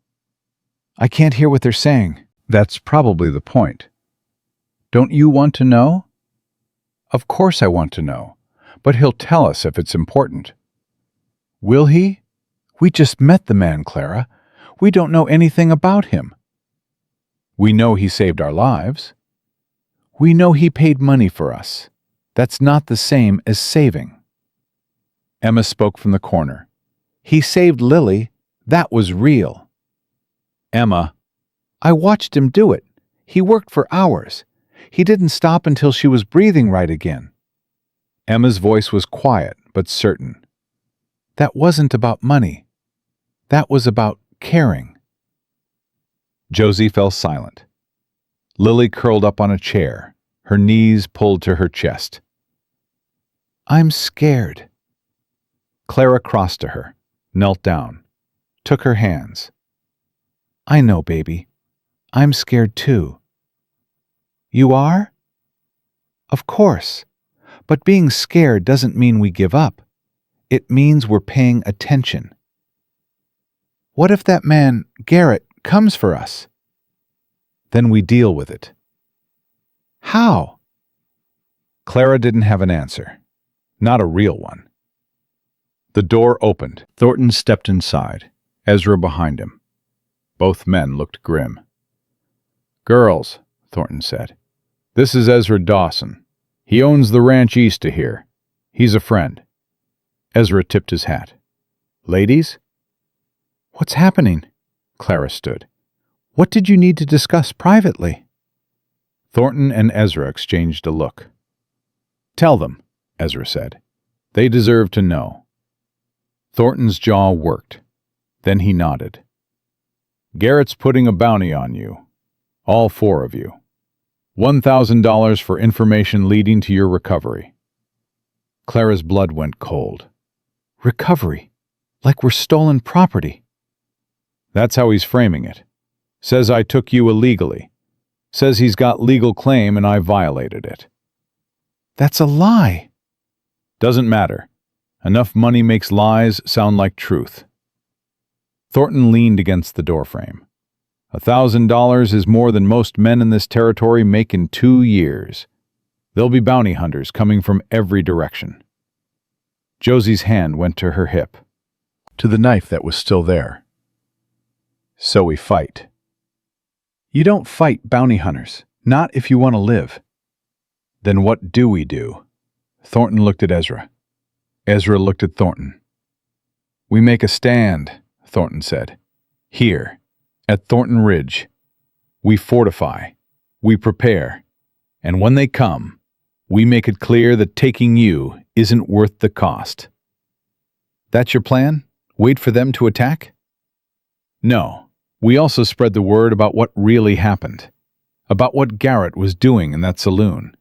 "I can't hear what they're saying." "That's probably the point. Don't you want to know?" "Of course I want to know, but he'll tell us if it's important." "Will he? We just met the man, Clara. We don't know anything about him." "We know he saved our lives." "We know he paid money for us. That's not the same as saving." Emma spoke from the corner. "He saved Lily. That was real." "Emma." "I watched him do it. He worked for hours. He didn't stop until she was breathing right again." Emma's voice was quiet but certain. "That wasn't about money. That was about caring." Josie fell silent. Lily curled up on a chair, her knees pulled to her chest. "I'm scared." Clara crossed to her, knelt down, took her hands. "I know, baby. I'm scared too." "You are?" "Of course. But being scared doesn't mean we give up. It means we're paying attention." "What if that man, Garrett, comes for us?" "Then we deal with it." "How?" Clara didn't have an answer. Not a real one. The door opened. Thornton stepped inside, Ezra behind him. Both men looked grim. "Girls," Thornton said, "this is Ezra Dawson. He owns the ranch east of here. He's a friend." Ezra tipped his hat. "Ladies?" "What's happening?" Clara stood. "What did you need to discuss privately?" Thornton and Ezra exchanged a look. "Tell them," Ezra said. "They deserve to know." Thornton's jaw worked. Then he nodded. "Garrett's putting a bounty on you. All 4 of you. $1,000 for information leading to your recovery." Clara's blood went cold. "Recovery? Like we're stolen property?" "That's how he's framing it. Says I took you illegally. Says he's got legal claim and I violated it." "That's a lie." "Doesn't matter. Enough money makes lies sound like truth." Thornton leaned against the doorframe. $1,000 is more than most men in this territory make in 2 years. There'll be bounty hunters coming from every direction. Josie's hand went to her hip, to the knife that was still there. "So we fight." "You don't fight bounty hunters, not if you want to live." "Then what do we do?" Thornton looked at Ezra. Ezra looked at Thornton. "We make a stand," Thornton said. "Here, at Thornton Ridge. We fortify, we prepare, and when they come, we make it clear that taking you isn't worth the cost." "That's your plan? Wait for them to attack?" "No. We also spread the word about what really happened. About what Garrett was doing in that saloon.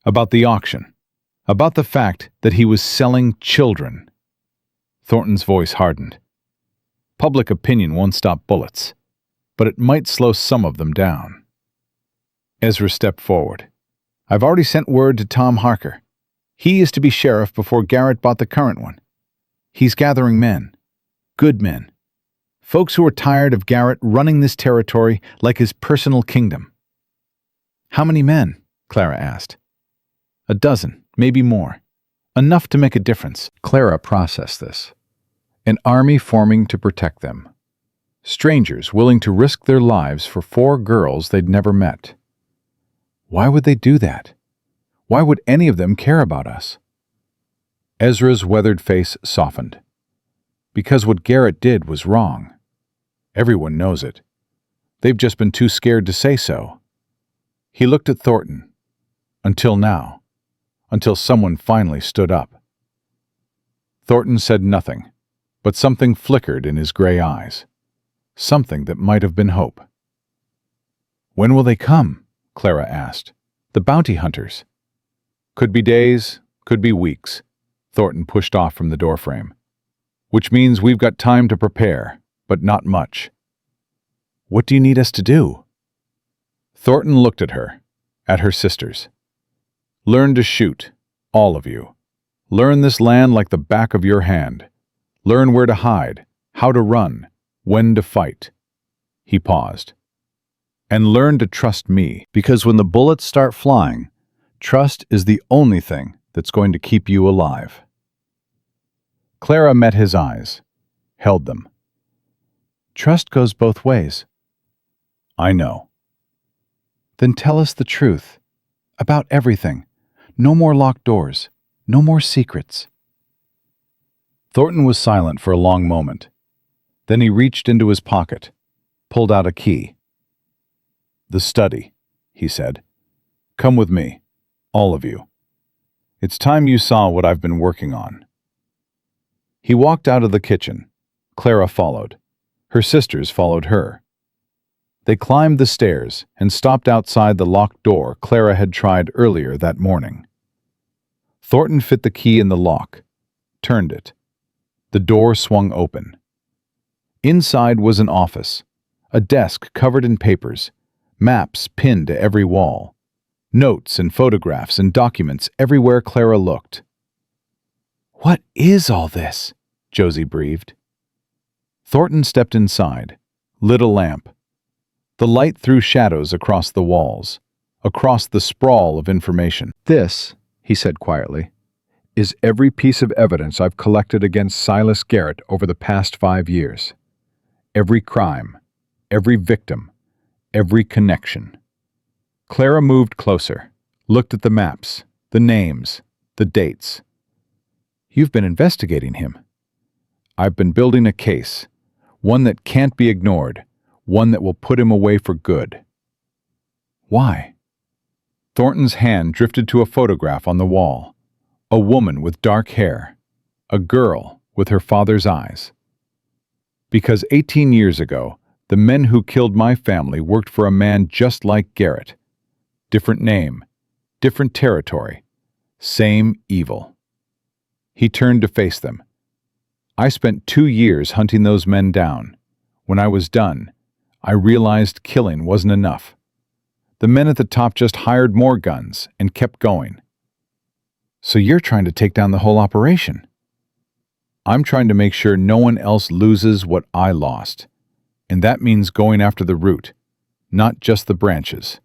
About the auction. About the fact that he was selling children." Thornton's voice hardened. "Public opinion won't stop bullets, but it might slow some of them down." Ezra stepped forward. "I've already sent word to Tom Harker. He is to be sheriff before Garrett bought the current one. He's gathering men. Good men. Folks who are tired of Garrett running this territory like his personal kingdom." "How many men?" Clara asked. "A dozen, maybe more. Enough to make a difference." Clara processed this. An army forming to protect them. Strangers willing to risk their lives for 4 girls they'd never met. Why would they do that? Why would any of them care about us? Ezra's weathered face softened. Because what Garrett did was wrong. Everyone knows it. They've just been too scared to say so. He looked at Thornton. Until now. Until someone finally stood up. Thornton said nothing, but something flickered in his gray eyes. Something that might have been hope. "When will they come?" Clara asked. "The bounty hunters." "Could be days, could be weeks." Thornton pushed off from the doorframe. "Which means we've got time to prepare, but not much." "What do you need us to do?" Thornton looked at her sisters. "Learn to shoot, all of you. Learn this land like the back of your hand. Learn where to hide, how to run, when to fight." He paused. "And learn to trust me, because when the bullets start flying, trust is the only thing that's going to keep you alive." Clara met his eyes, held them. "Trust goes both ways." "I know." "Then tell us the truth. About everything. No more locked doors. No more secrets." Thornton was silent for a long moment. Then he reached into his pocket, pulled out a key. "The study," he said. "Come with me, all of you. It's time you saw what I've been working on." He walked out of the kitchen. Clara followed. Her sisters followed her. They climbed the stairs and stopped outside the locked door Clara had tried earlier that morning. Thornton fit the key in the lock, turned it. The door swung open. Inside was an office, a desk covered in papers, maps pinned to every wall, notes and photographs and documents everywhere Clara looked. "What is all this?" Josie breathed. Thornton stepped inside, lit a lamp. The light threw shadows across the walls, across the sprawl of information. "This," he said quietly, "is every piece of evidence I've collected against Silas Garrett over the past 5 years. Every crime, every victim, every connection." Clara moved closer, looked at the maps, the names, the dates. "You've been investigating him." "I've been building a case, one that can't be ignored, one that will put him away for good." "Why?" Thornton's hand drifted to a photograph on the wall. A woman with dark hair. A girl with her father's eyes. "Because 18 years ago, the men who killed my family worked for a man just like Garrett. Different name, different territory, same evil." He turned to face them. "I spent 2 years hunting those men down. When I was done, I realized killing wasn't enough. The men at the top just hired more guns and kept going." "So you're trying to take down the whole operation?" "I'm trying to make sure no one else loses what I lost. And that means going after the root, not just the branches."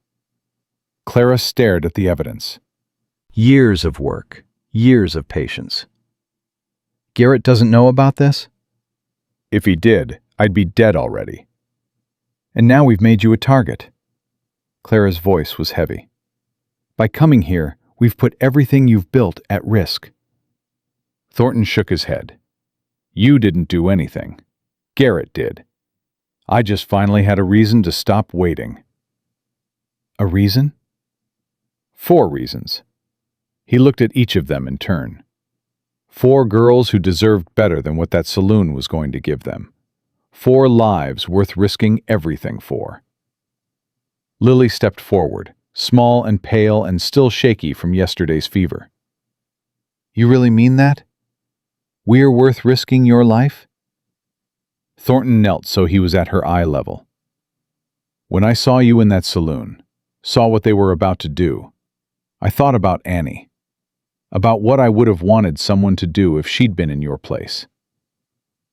Clara stared at the evidence. Years of work, years of patience. "Garrett doesn't know about this?" "If he did, I'd be dead already." "And now we've made you a target." Clara's voice was heavy. "By coming here, we've put everything you've built at risk." Thornton shook his head. You didn't do anything. Garrett did. I just finally had a reason to stop waiting." "A reason?" "4 reasons." He looked at each of them in turn. 4 girls who deserved better than what that saloon was going to give them. 4 lives worth risking everything for. Lily stepped forward, small and pale and still shaky from yesterday's fever. "You really mean that? We're worth risking your life?" Thornton knelt so he was at her eye level. "When I saw you in that saloon, saw what they were about to do, I thought about Annie. About what I would have wanted someone to do if she'd been in your place."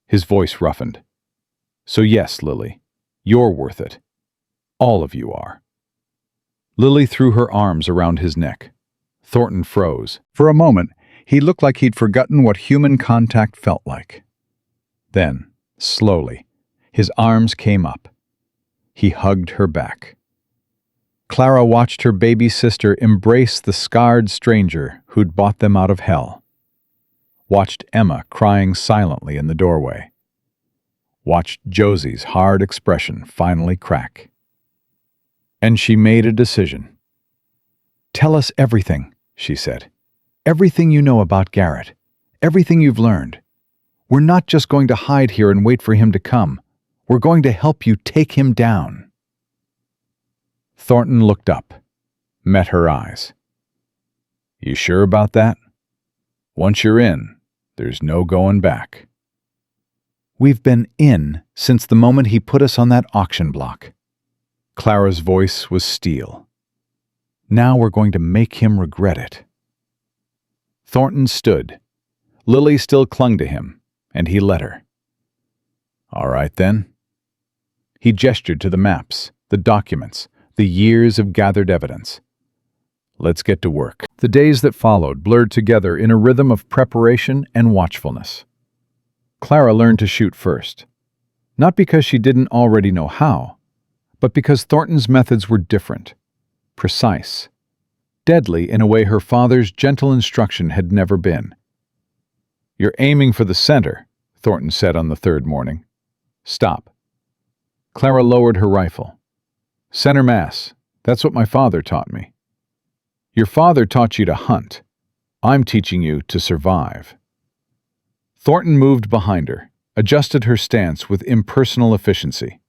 His voice roughened. "So yes, Lily, you're worth it. All of you are." Lily threw her arms around his neck. Thornton froze. For a moment, he looked like he'd forgotten what human contact felt like. Then, slowly, his arms came up. He hugged her back. Clara watched her baby sister embrace the scarred stranger who'd bought them out of hell. Watched Emma crying silently in the doorway. Watched Josie's hard expression finally crack. And she made a decision. "Tell us everything," she said. "Everything you know about Garrett. Everything you've learned. We're not just going to hide here and wait for him to come. We're going to help you take him down." Thornton looked up, met her eyes. "You sure about that? Once you're in, there's no going back." "We've been in since the moment he put us on that auction block." Clara's voice was steel. "Now we're going to make him regret it." Thornton stood. Lily still clung to him, and he let her. "All right, then." He gestured to the maps, the documents, the years of gathered evidence. "Let's get to work." The days that followed blurred together in a rhythm of preparation and watchfulness. Clara learned to shoot first. Not because she didn't already know how, but because Thornton's methods were different, precise, deadly in a way her father's gentle instruction had never been. "You're aiming for the center," Thornton said on the 3rd morning. "Stop." Clara lowered her rifle. "Center mass. That's what my father taught me." "Your father taught you to hunt. I'm teaching you to survive." Thornton moved behind her, adjusted her stance with impersonal efficiency.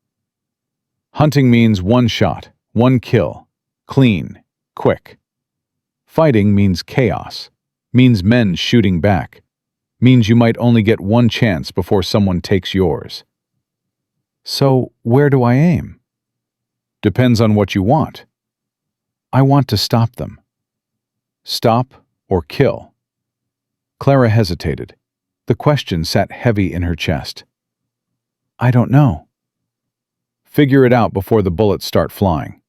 "Hunting means 1 shot, 1 kill, clean, quick. Fighting means chaos, means men shooting back, means you might only get 1 chance before someone takes yours." "So where do I aim?" "Depends on what you want." "I want to stop them." "Stop or kill?" Clara hesitated. The question sat heavy in her chest. "I don't know." "Figure it out before the bullets start flying.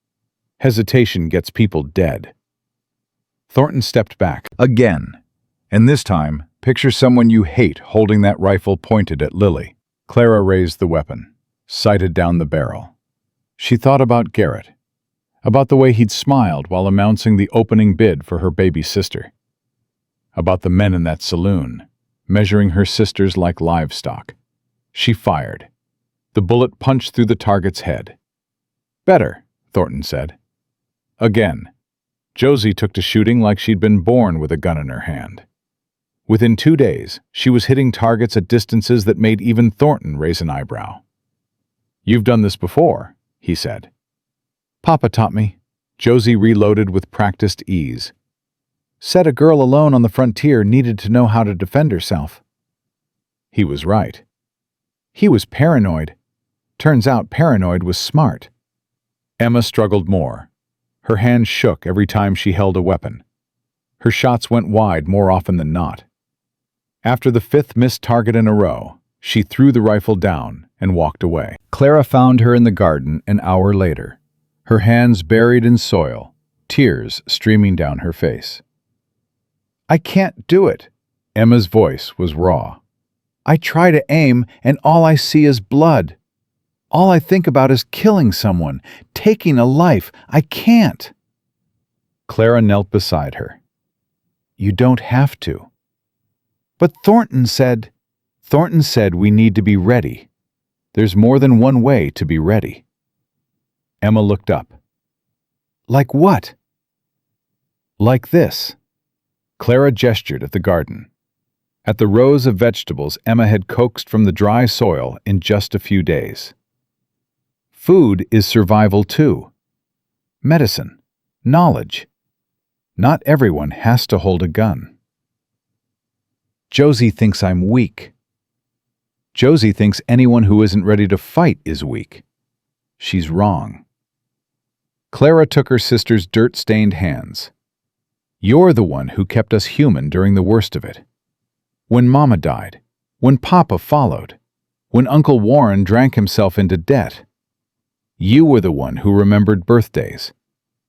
Hesitation gets people dead." Thornton stepped back. "Again. And this time, picture someone you hate holding that rifle pointed at Lily." Clara raised the weapon, sighted down the barrel. She thought about Garrett, about the way he'd smiled while announcing the opening bid for her baby sister, about the men in that saloon, measuring her sisters like livestock. She fired. The bullet punched through the target's head. "Better," Thornton said. Again. Josie took to shooting like she'd been born with a gun in her hand. Within 2 days, she was hitting targets at distances that made even Thornton raise an eyebrow. "You've done this before," he said. "Papa taught me." Josie reloaded with practiced ease. "Said a girl alone on the frontier needed to know how to defend herself." He was right. He was paranoid. Turns out paranoid was smart. Emma struggled more. Her hands shook every time she held a weapon. Her shots went wide more often than not. After the 5th missed target in a row, she threw the rifle down and walked away. Clara found her in the garden an hour later, her hands buried in soil, tears streaming down her face. "I can't do it." Emma's voice was raw. "I try to aim, and all I see is blood. All I think about is killing someone, taking a life. I can't." Clara knelt beside her. "You don't have to." "But Thornton said..." Thornton said we need to be ready. There's more than one way to be ready. Emma looked up. Like what? Like this. Clara gestured at the garden. At the rows of vegetables Emma had coaxed from the dry soil in just a few days. Food is survival too. Medicine. Knowledge. Not everyone has to hold a gun. Josie thinks I'm weak. Josie thinks anyone who isn't ready to fight is weak. She's wrong. Clara took her sister's dirt-stained hands. You're the one who kept us human during the worst of it. When Mama died, when Papa followed, when Uncle Warren drank himself into debt. You were the one who remembered birthdays,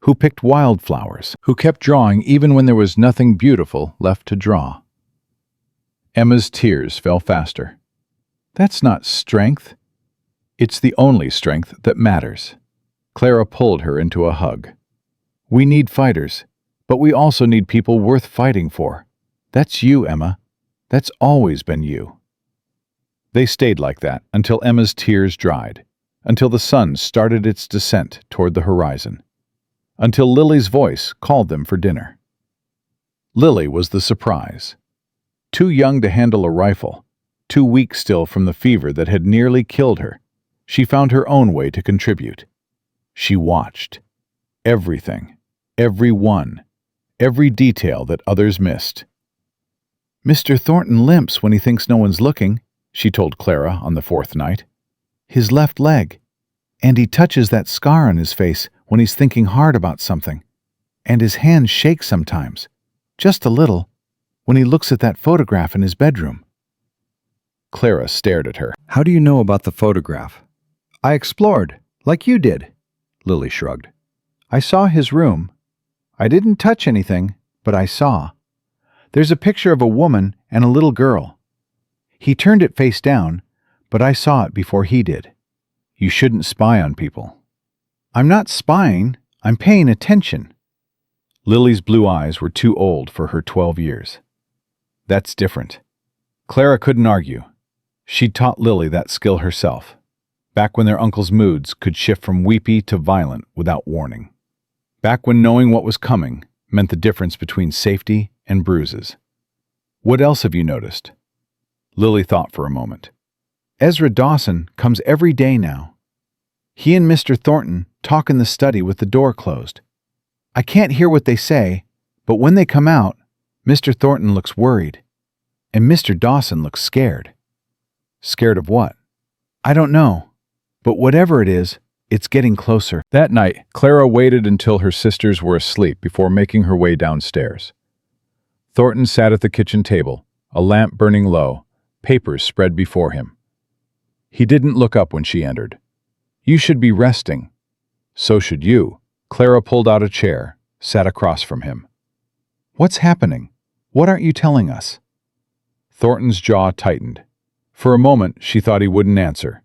who picked wildflowers, who kept drawing even when there was nothing beautiful left to draw. Emma's tears fell faster. That's not strength. It's the only strength that matters. Clara pulled her into a hug. We need fighters, but we also need people worth fighting for. That's you, Emma. That's always been you. They stayed like that until Emma's tears dried, until the sun started its descent toward the horizon, until Lily's voice called them for dinner. Lily was the surprise. Too young to handle a rifle, too weak still from the fever that had nearly killed her, she found her own way to contribute. She watched. Everything, everyone, every detail that others missed. Mr. Thornton limps when he thinks no one's looking, she told Clara on the fourth night. His left leg. And he touches that scar on his face when he's thinking hard about something. And his hands shake sometimes, just a little, when he looks at that photograph in his bedroom. Clara stared at her. How do you know about the photograph? I explored, like you did, Lily shrugged. I saw his room. I didn't touch anything, but I saw. There's a picture of a woman and a little girl. He turned it face down, but I saw it before he did. You shouldn't spy on people. I'm not spying, I'm paying attention. Lily's blue eyes were too old for her 12 years. That's different. Clara couldn't argue. She'd taught Lily that skill herself, back when their uncle's moods could shift from weepy to violent without warning. Back when knowing what was coming meant the difference between safety and bruises. What else have you noticed? Lily thought for a moment. Ezra Dawson comes every day now. He and Mr. Thornton talk in the study with the door closed. I can't hear what they say, but when they come out, Mr. Thornton looks worried, and Mr. Dawson looks scared. Scared of what? I don't know, but whatever it is, it's getting closer. That night, Clara waited until her sisters were asleep before making her way downstairs. Thornton sat at the kitchen table, a lamp burning low, papers spread before him. He didn't look up when she entered. You should be resting. So should you. Clara pulled out a chair, sat across from him. What's happening? What aren't you telling us? Thornton's jaw tightened. For a moment, she thought he wouldn't answer.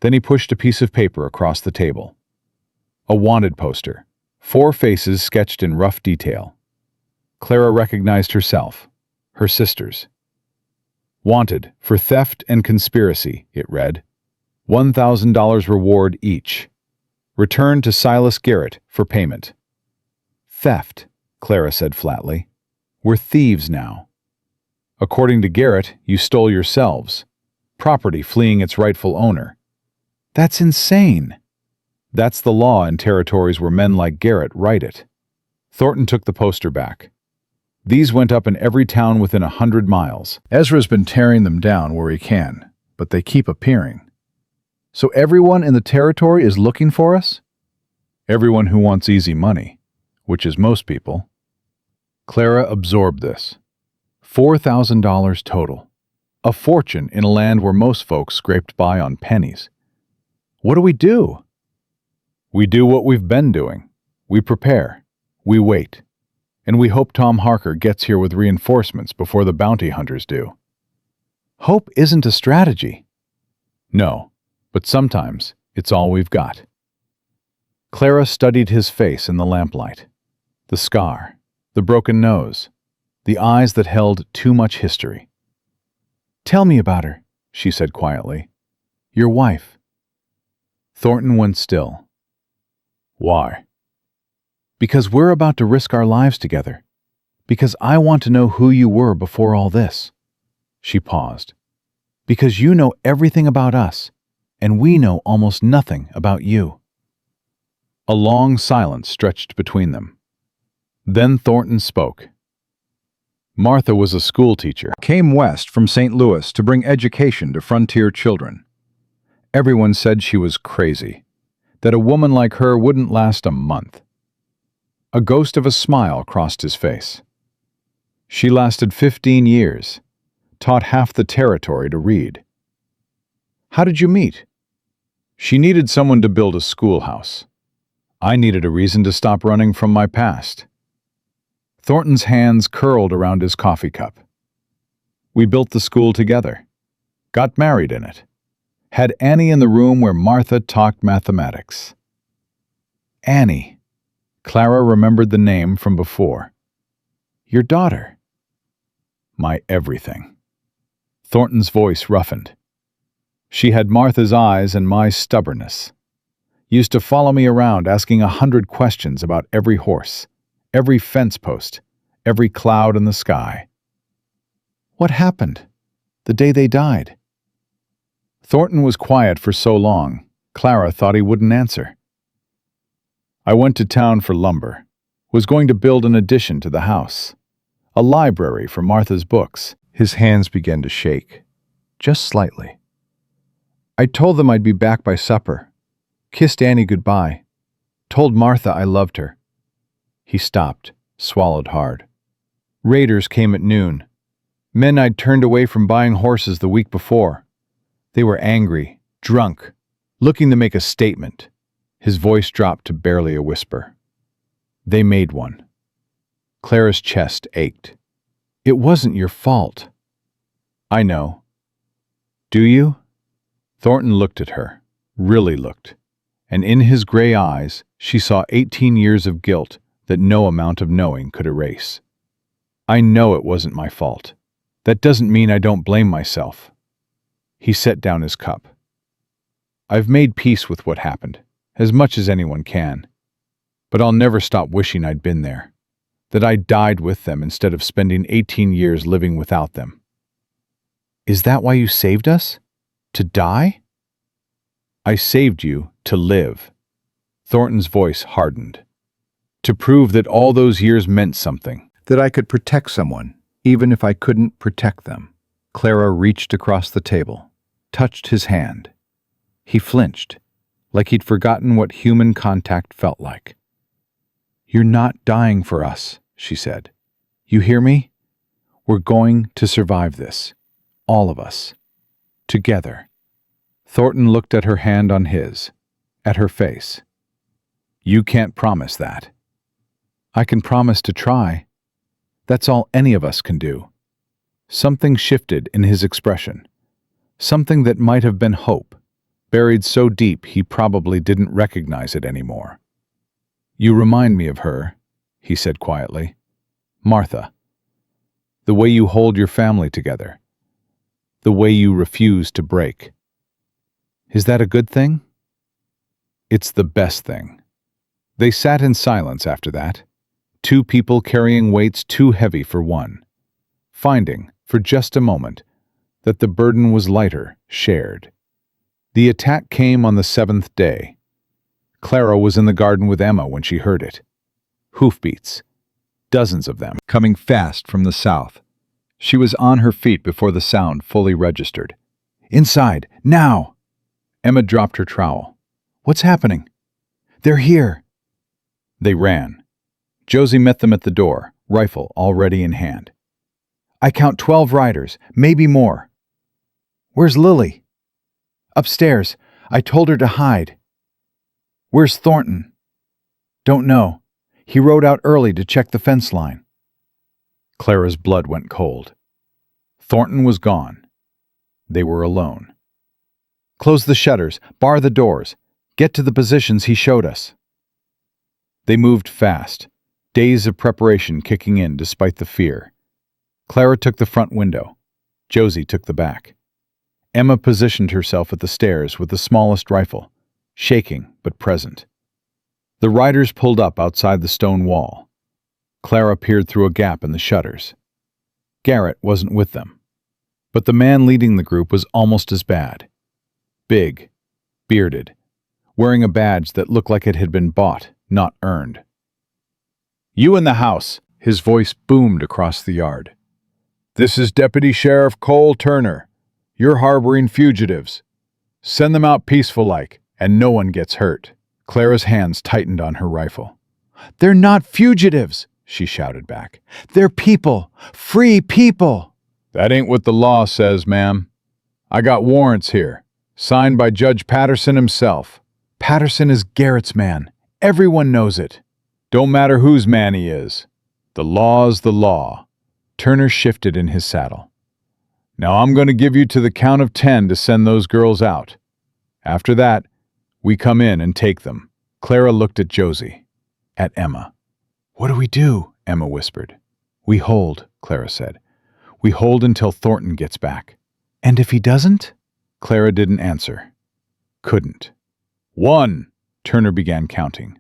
Then he pushed a piece of paper across the table. A wanted poster, 4 faces sketched in rough detail. Clara recognized herself, her sisters. Wanted for theft and conspiracy, it read. $1,000 reward each. Return to Silas Garrett for payment. Theft, Clara said flatly. We're thieves now. According to Garrett, you stole yourselves. Property fleeing its rightful owner. That's insane. That's the law in territories where men like Garrett write it. Thornton took the poster back. These went up in every town within 100 miles. Ezra's been tearing them down where he can, but they keep appearing. So everyone in the territory is looking for us? Everyone who wants easy money, which is most people. Clara absorbed this. $4,000 total. A fortune in a land where most folks scraped by on pennies. What do we do? We do what we've been doing. We prepare. We wait. And we hope Tom Harker gets here with reinforcements before the bounty hunters do. Hope isn't a strategy. No, but sometimes it's all we've got. Clara studied his face in the lamplight. The scar, the broken nose, the eyes that held too much history. Tell me about her, she said quietly. Your wife. Thornton went still. Why? Because we're about to risk our lives together. Because I want to know who you were before all this. She paused. Because you know everything about us, and we know almost nothing about you. A long silence stretched between them. Then Thornton spoke. Martha was a schoolteacher, came west from St. Louis to bring education to frontier children. Everyone said she was crazy, that a woman like her wouldn't last a month. A ghost of a smile crossed his face. She lasted 15 years, taught half the territory to read. How did you meet? She needed someone to build a schoolhouse. I needed a reason to stop running from my past. Thornton's hands curled around his coffee cup. We built the school together, got married in it, had Annie in the room where Martha talked mathematics. Annie. Clara remembered the name from before. Your daughter. My everything. Thornton's voice roughened. She had Martha's eyes and my stubbornness. Used to follow me around asking 100 questions about every horse, every fence post, every cloud in the sky. What happened the day they died? Thornton was quiet for so long, Clara thought he wouldn't answer. I went to town for lumber, was going to build an addition to the house, a library for Martha's books. His hands began to shake, just slightly. I told them I'd be back by supper, kissed Annie goodbye, told Martha I loved her. He stopped, swallowed hard. Raiders came at noon. Men I'd turned away from buying horses the week before. They were angry, drunk, looking to make a statement. His voice dropped to barely a whisper. They made one. Clara's chest ached. It wasn't your fault. I know. Do you? Thornton looked at her, really looked, and in his gray eyes she saw 18 years of guilt that no amount of knowing could erase. I know it wasn't my fault. That doesn't mean I don't blame myself. He set down his cup. I've made peace with what happened, as much as anyone can. But I'll never stop wishing I'd been there, that I died with them instead of spending 18 years living without them. Is that why you saved us? To die? I saved you to live. Thornton's voice hardened. To prove that all those years meant something, that I could protect someone, even if I couldn't protect them. Clara reached across the table, touched his hand. He flinched, like he'd forgotten what human contact felt like. You're not dying for us, she said. You hear me? We're going to survive this. All of us. Together. Thornton looked at her hand on his, at her face. You can't promise that. I can promise to try. That's all any of us can do. Something shifted in his expression. Something that might have been hope, buried so deep he probably didn't recognize it anymore. You remind me of her, he said quietly. Martha. The way you hold your family together. The way you refuse to break. Is that a good thing? It's the best thing. They sat in silence after that, two people carrying weights too heavy for one, finding, for just a moment, that the burden was lighter, shared. The attack came on the 7th day. Clara was in the garden with Emma when she heard it. Hoofbeats. Dozens of them, coming fast from the south. She was on her feet before the sound fully registered. Inside, now! Emma dropped her trowel. What's happening? They're here. They ran. Josie met them at the door, rifle already in hand. I count 12 riders, maybe more. Where's Lily? Upstairs. I told her to hide. Where's Thornton? Don't know. He rode out early to check the fence line. Clara's blood went cold. Thornton was gone. They were alone. Close the shutters, bar the doors, get to the positions he showed us. They moved fast, days of preparation kicking in despite the fear. Clara took the front window. Josie took the back. Emma positioned herself at the stairs with the smallest rifle, shaking but present. The riders pulled up outside the stone wall. Clara peered through a gap in the shutters. Garrett wasn't with them. But the man leading the group was almost as bad. Big, bearded, wearing a badge that looked like it had been bought, not earned. "You in the house," his voice boomed across the yard. "This is Deputy Sheriff Cole Turner. You're harboring fugitives. Send them out peaceful-like, and no one gets hurt." Clara's hands tightened on her rifle. "They're not fugitives," she shouted back. "They're people, free people." "That ain't what the law says, ma'am. I got warrants here, signed by Judge Patterson himself." "Patterson is Garrett's man. Everyone knows it." "Don't matter whose man he is. The law's the law." Turner shifted in his saddle. "Now I'm going to give you to the count of 10 to send those girls out. After that, we come in and take them." Clara looked at Josie, at Emma. "What do we do?" Emma whispered. "We hold," Clara said. "We hold until Thornton gets back." "And if he doesn't?" Clara didn't answer. Couldn't. 1, Turner began counting.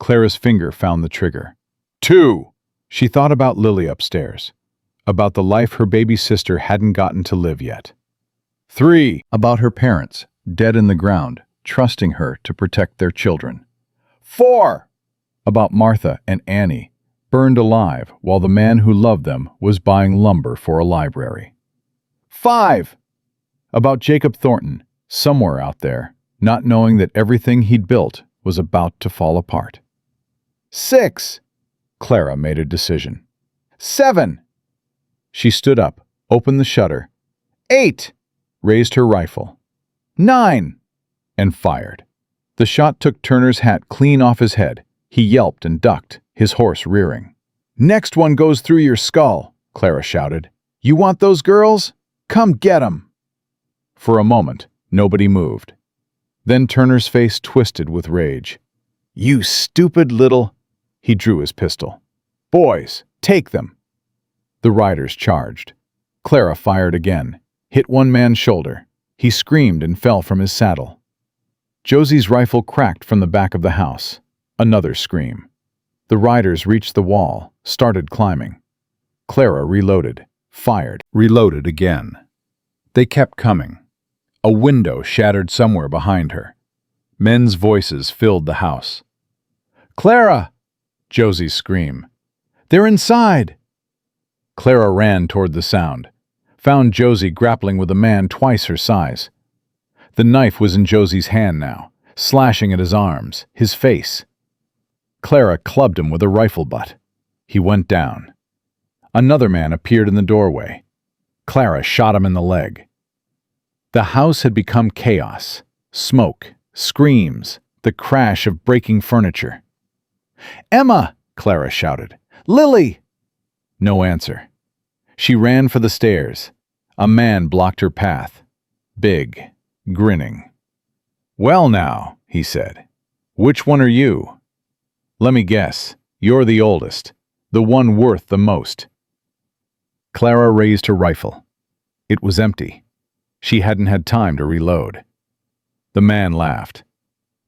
Clara's finger found the trigger. 2. She thought about Lily upstairs, about the life her baby sister hadn't gotten to live yet. 3. About her parents, dead in the ground, trusting her to protect their children. 4. About Martha and Annie, burned alive while the man who loved them was buying lumber for a library. 5. About Jacob Thornton, somewhere out there, not knowing that everything he'd built was about to fall apart. 6. Clara made a decision. 7. She stood up, opened the shutter. 8. Raised her rifle. 9. And fired. The shot took Turner's hat clean off his head. He yelped and ducked, his horse rearing. "Next one goes through your skull," Clara shouted. "You want those girls? Come get 'em." For a moment, nobody moved. Then Turner's face twisted with rage. "You stupid little—" He drew his pistol. "Boys, take them." The riders charged. Clara fired again, hit one man's shoulder. He screamed and fell from his saddle. Josie's rifle cracked from the back of the house. Another scream. The riders reached the wall, started climbing. Clara reloaded, fired, reloaded again. They kept coming. A window shattered somewhere behind her. Men's voices filled the house. "Clara!" Josie's scream. "They're inside!" Clara ran toward the sound, found Josie grappling with a man twice her size. The knife was in Josie's hand now, slashing at his arms, his face. Clara clubbed him with a rifle butt. He went down. Another man appeared in the doorway. Clara shot him in the leg. The house had become chaos. Smoke, screams, the crash of breaking furniture. "Emma!" Clara shouted. "Lily!" No answer. She ran for the stairs. A man blocked her path. Big, grinning. "Well now," he said. "Which one are you?" "Let me guess. You're the oldest. The one worth the most." Clara raised her rifle. It was empty. She hadn't had time to reload. The man laughed.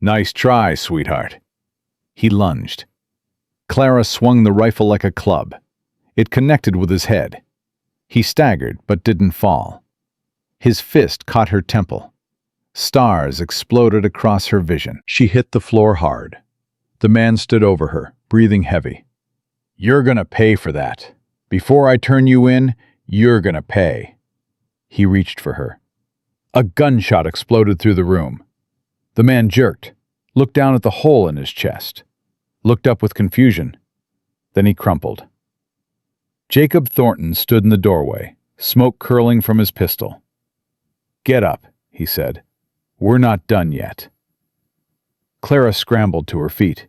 "Nice try, sweetheart." He lunged. Clara swung the rifle like a club. It connected with his head. He staggered but didn't fall. His fist caught her temple. Stars exploded across her vision. She hit the floor hard. The man stood over her, breathing heavy. "You're gonna pay for that. Before I turn you in, you're gonna pay." He reached for her. A gunshot exploded through the room. The man jerked, looked down at the hole in his chest, looked up with confusion. Then he crumpled. Jacob Thornton stood in the doorway, smoke curling from his pistol. "Get up," he said. "We're not done yet." Clara scrambled to her feet.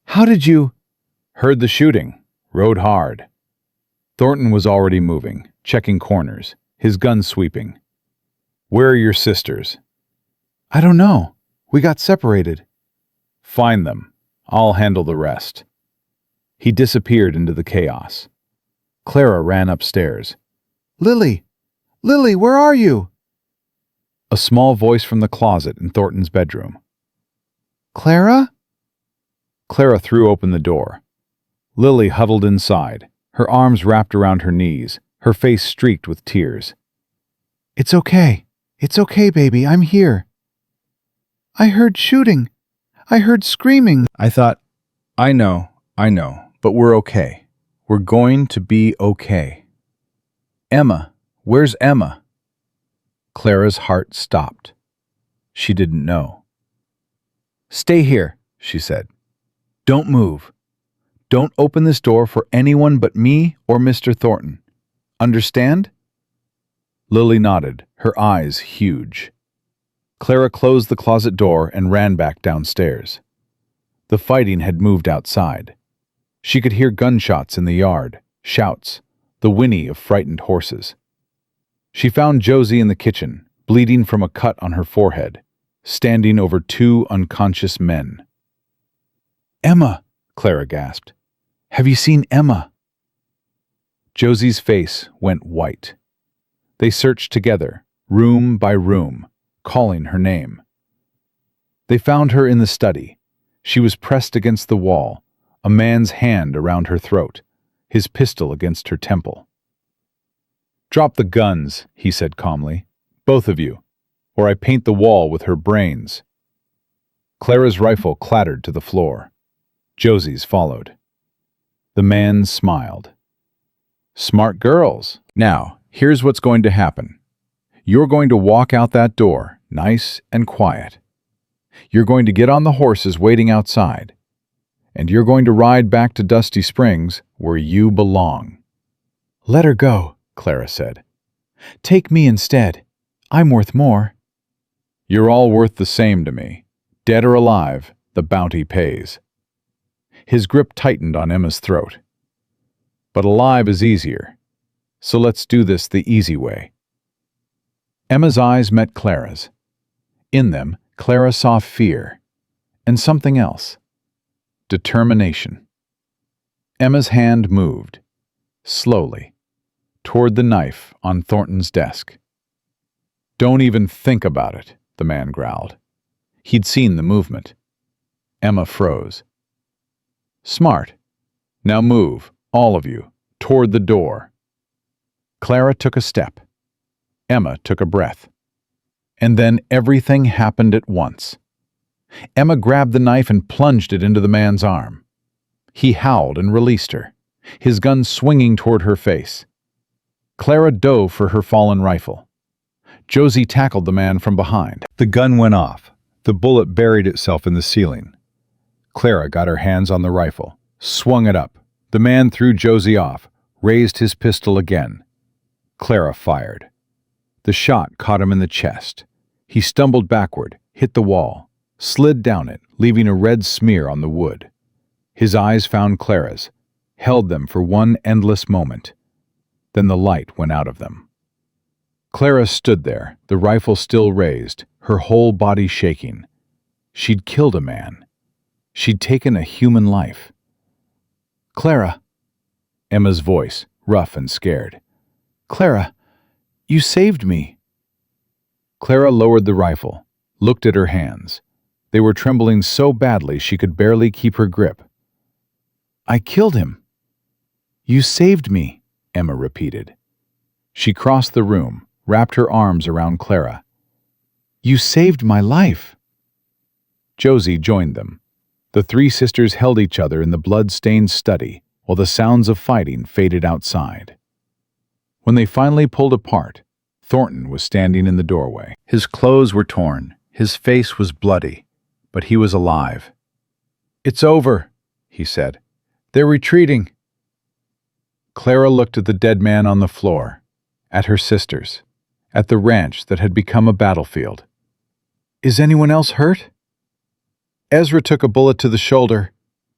"How did you—" "Heard the shooting. Rode hard." Thornton was already moving, checking corners, his gun sweeping. "Where are your sisters?" "I don't know. We got separated." "Find them. I'll handle the rest." He disappeared into the chaos. Clara ran upstairs. "Lily! Lily, where are you? A small voice from the closet in Thornton's bedroom. Clara? Clara threw open the door. Lily huddled inside, her arms wrapped around her knees, her face streaked with tears. It's okay. It's okay, baby. I'm here. I heard shooting. I heard screaming. I thought, I know, but we're okay. We're going to be okay. Emma, where's Emma? Clara's heart stopped. She didn't know. Stay here, she said. Don't move. Don't open this door for anyone but me or Mr. Thornton. Understand? Lily nodded, her eyes huge. Clara closed the closet door and ran back downstairs. The fighting had moved outside. She could hear gunshots in the yard, shouts, the whinny of frightened horses. She found Josie in the kitchen, bleeding from a cut on her forehead, standing over two unconscious men. Emma, Clara gasped. Have you seen Emma? Josie's face went white. They searched together, room by room, calling her name. They found her in the study. She was pressed against the wall, a man's hand around her throat, his pistol against her temple. Drop the guns, he said calmly. Both of you, or I paint the wall with her brains. Clara's rifle clattered to the floor. Josie's followed. The man smiled. Smart girls. Now, here's what's going to happen. You're going to walk out that door, nice and quiet. You're going to get on the horses waiting outside. And you're going to ride back to Dusty Springs, where you belong. Let her go, Clara said. Take me instead. I'm worth more. You're all worth the same to me. Dead or alive, the bounty pays. His grip tightened on Emma's throat. But alive is easier. So let's do this the easy way. Emma's eyes met Clara's. In them, Clara saw fear, and something else. Determination. Emma's hand moved, slowly, toward the knife on Thornton's desk. Don't even think about it, the man growled. He'd seen the movement. Emma froze. Smart. Now move, all of you, toward the door. Clara took a step. Emma took a breath. And then everything happened at once. Emma grabbed the knife and plunged it into the man's arm. He howled and released her, his gun swinging toward her face. Clara dove for her fallen rifle. Josie tackled the man from behind. The gun went off. The bullet buried itself in the ceiling. Clara got her hands on the rifle, swung it up. The man threw Josie off, raised his pistol again. Clara fired. The shot caught him in the chest. He stumbled backward, hit the wall, slid down it, leaving a red smear on the wood. His eyes found Clara's, held them for one endless moment. Then the light went out of them. Clara stood there, the rifle still raised, her whole body shaking. She'd killed a man. She'd taken a human life. Clara. Emma's voice, rough and scared. Clara, you saved me. Clara lowered the rifle, looked at her hands. They were trembling so badly she could barely keep her grip. I killed him. You saved me, Emma repeated. She crossed the room, wrapped her arms around Clara. You saved my life. Josie joined them. The three sisters held each other in the blood-stained study while the sounds of fighting faded outside. When they finally pulled apart, Thornton was standing in the doorway. His clothes were torn, his face was bloody, but he was alive. It's over, he said. They're retreating. Clara looked at the dead man on the floor, at her sisters, at the ranch that had become a battlefield. Is anyone else hurt? Ezra took a bullet to the shoulder.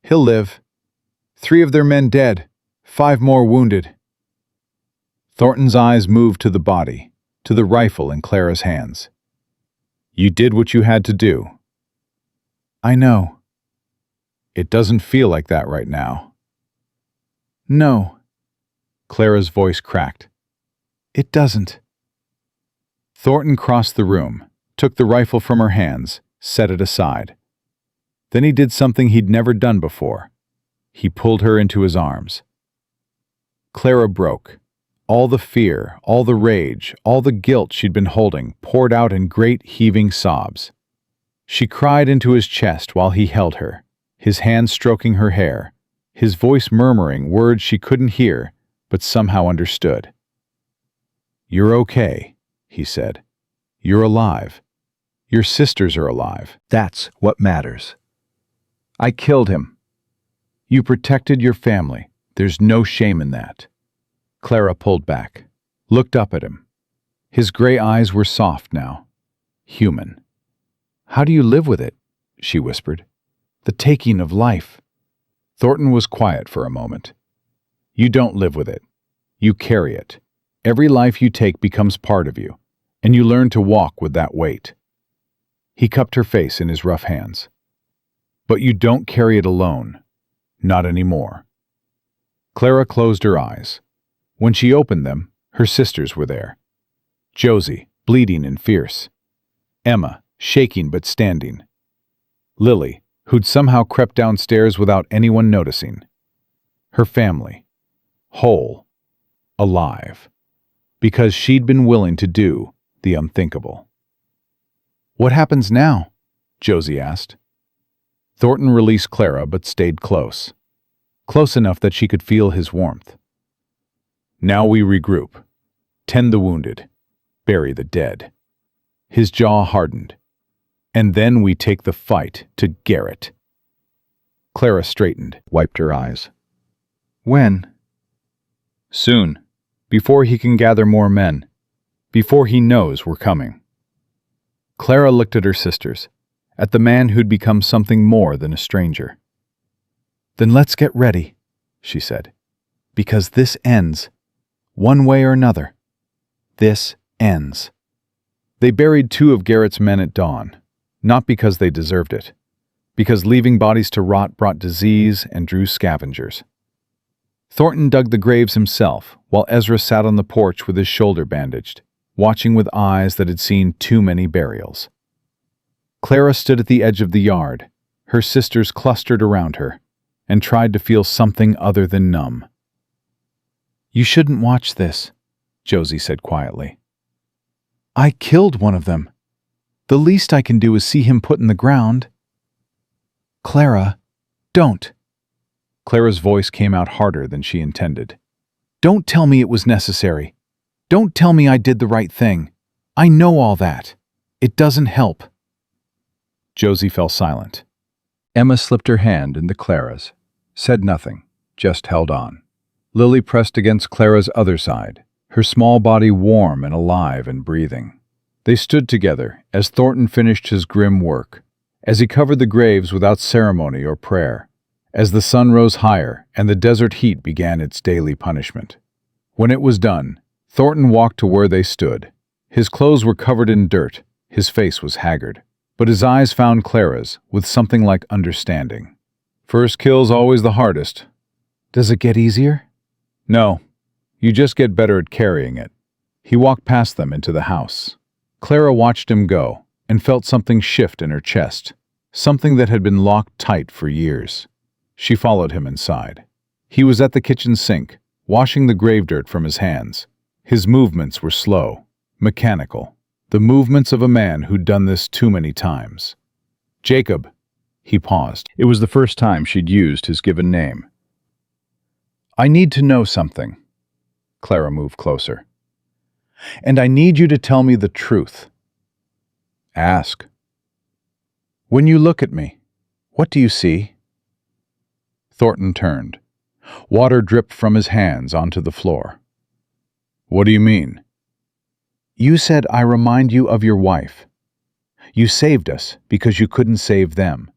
He'll live. 3 of their men dead, 5 more wounded. Thornton's eyes moved to the body, to the rifle in Clara's hands. You did what you had to do. I know. It doesn't feel like that right now. No. Clara's voice cracked. It doesn't. Thornton crossed the room, took the rifle from her hands, set it aside. Then he did something he'd never done before. He pulled her into his arms. Clara broke. All the fear, all the rage, all the guilt she'd been holding poured out in great heaving sobs. She cried into his chest while he held her, his hand stroking her hair, his voice murmuring words she couldn't hear but somehow understood. "You're okay," he said. "You're alive. Your sisters are alive. That's what matters. I killed him. You protected your family. There's no shame in that." Clara pulled back, looked up at him. His gray eyes were soft now, human. "How do you live with it?" she whispered. "The taking of life." Thornton was quiet for a moment. "You don't live with it. You carry it. Every life you take becomes part of you, and you learn to walk with that weight." He cupped her face in his rough hands. "But you don't carry it alone. Not anymore." Clara closed her eyes. When she opened them, her sisters were there. Josie, bleeding and fierce. Emma, shaking but standing. Lily, who'd somehow crept downstairs without anyone noticing. Her family. Whole. Alive. Because she'd been willing to do the unthinkable. "What happens now?" Josie asked. Thornton released Clara but stayed close. Close enough that she could feel his warmth. "Now we regroup. Tend the wounded. Bury the dead." His jaw hardened. "And then we take the fight to Garrett." Clara straightened, wiped her eyes. "When?" "Soon. Before he can gather more men. Before he knows we're coming." Clara looked at her sisters, at the man who'd become something more than a stranger. "Then let's get ready," she said. "Because this ends. One way or another. This ends." They buried 2 of Garrett's men at dawn, not because they deserved it, because leaving bodies to rot brought disease and drew scavengers. Thornton dug the graves himself, while Ezra sat on the porch with his shoulder bandaged, watching with eyes that had seen too many burials. Clara stood at the edge of the yard, her sisters clustered around her, and tried to feel something other than numb. "You shouldn't watch this," Josie said quietly. "I killed one of them. The least I can do is see him put in the ground." "Clara, don't." Clara's voice came out harder than she intended. "Don't tell me it was necessary. Don't tell me I did the right thing. I know all that. It doesn't help." Josie fell silent. Emma slipped her hand into Clara's, said nothing, just held on. Lily pressed against Clara's other side, her small body warm and alive and breathing. They stood together as Thornton finished his grim work, as he covered the graves without ceremony or prayer, as the sun rose higher and the desert heat began its daily punishment. When it was done, Thornton walked to where they stood. His clothes were covered in dirt, his face was haggard, but his eyes found Clara's with something like understanding. "First kill's always the hardest." "Does it get easier?" "No. You just get better at carrying it." He walked past them into the house. Clara watched him go and felt something shift in her chest, something that had been locked tight for years. She followed him inside. He was at the kitchen sink, washing the grave dirt from his hands. His movements were slow, mechanical, the movements of a man who'd done this too many times. "Jacob." He paused. It was the first time she'd used his given name. "I need to know something." Clara moved closer. "And I need you to tell me the truth." "Ask." "When you look at me, what do you see?" Thornton turned. Water dripped from his hands onto the floor. "What do you mean?" "You said I remind you of your wife. You saved us because you couldn't save them.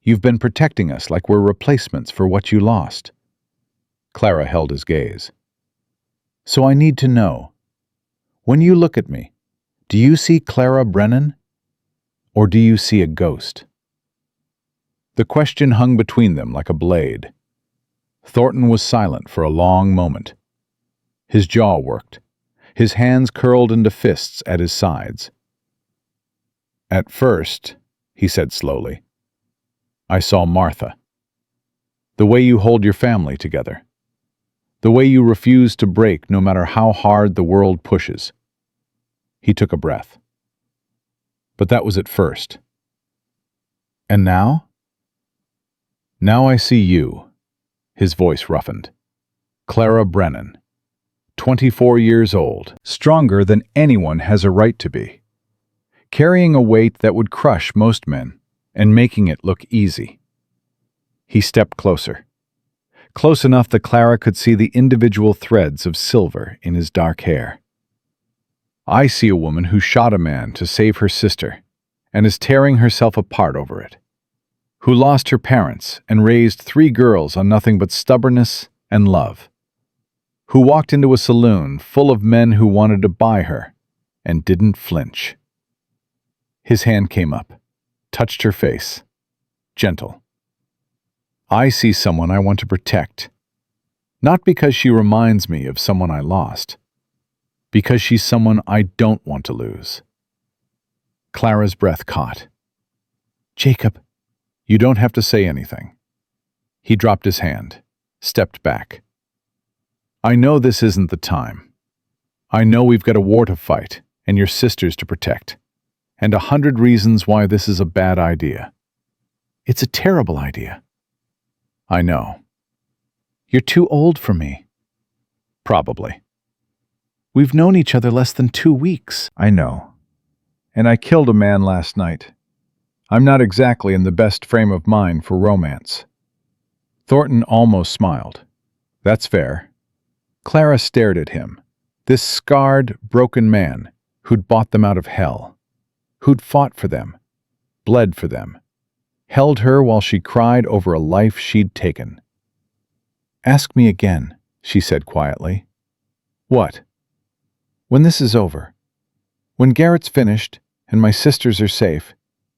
You've been protecting us like we're replacements for what you lost." Clara held his gaze. "So I need to know. When you look at me, do you see Clara Brennan? Or do you see a ghost?" The question hung between them like a blade. Thornton was silent for a long moment. His jaw worked. his hands curled into fists at his sides. "At first," he said slowly, "I saw Martha. The way you hold your family together. The way you refuse to break no matter how hard the world pushes." He took a breath. "But that was at first. And now? Now I see you." His voice roughened. "Clara Brennan. 24 years old, stronger than anyone has a right to be, carrying a weight that would crush most men, and making it look easy." He stepped closer, close enough that Clara could see the individual threads of silver in his dark hair. "I see a woman who shot a man to save her sister, and is tearing herself apart over it, who lost her parents and raised 3 girls on nothing but stubbornness and love, who walked into a saloon full of men who wanted to buy her and didn't flinch." His hand came up, touched her face, gentle. "I see someone I want to protect, not because she reminds me of someone I lost, because she's someone I don't want to lose." Clara's breath caught. "Jacob." "You don't have to say anything." He dropped his hand, stepped back. "I know this isn't the time. I know we've got a war to fight and your sisters to protect, and 100 reasons why this is a bad idea. It's a terrible idea. I know. You're too old for me." "Probably." "We've known each other less than 2 weeks." "I know. And I killed a man last night. I'm not exactly in the best frame of mind for romance." Thornton almost smiled. "That's fair." Clara stared at him, this scarred, broken man who'd bought them out of hell, who'd fought for them, bled for them, held her while she cried over a life she'd taken. "Ask me again," she said quietly. "What?" "When this is over. When Garrett's finished, and my sisters are safe,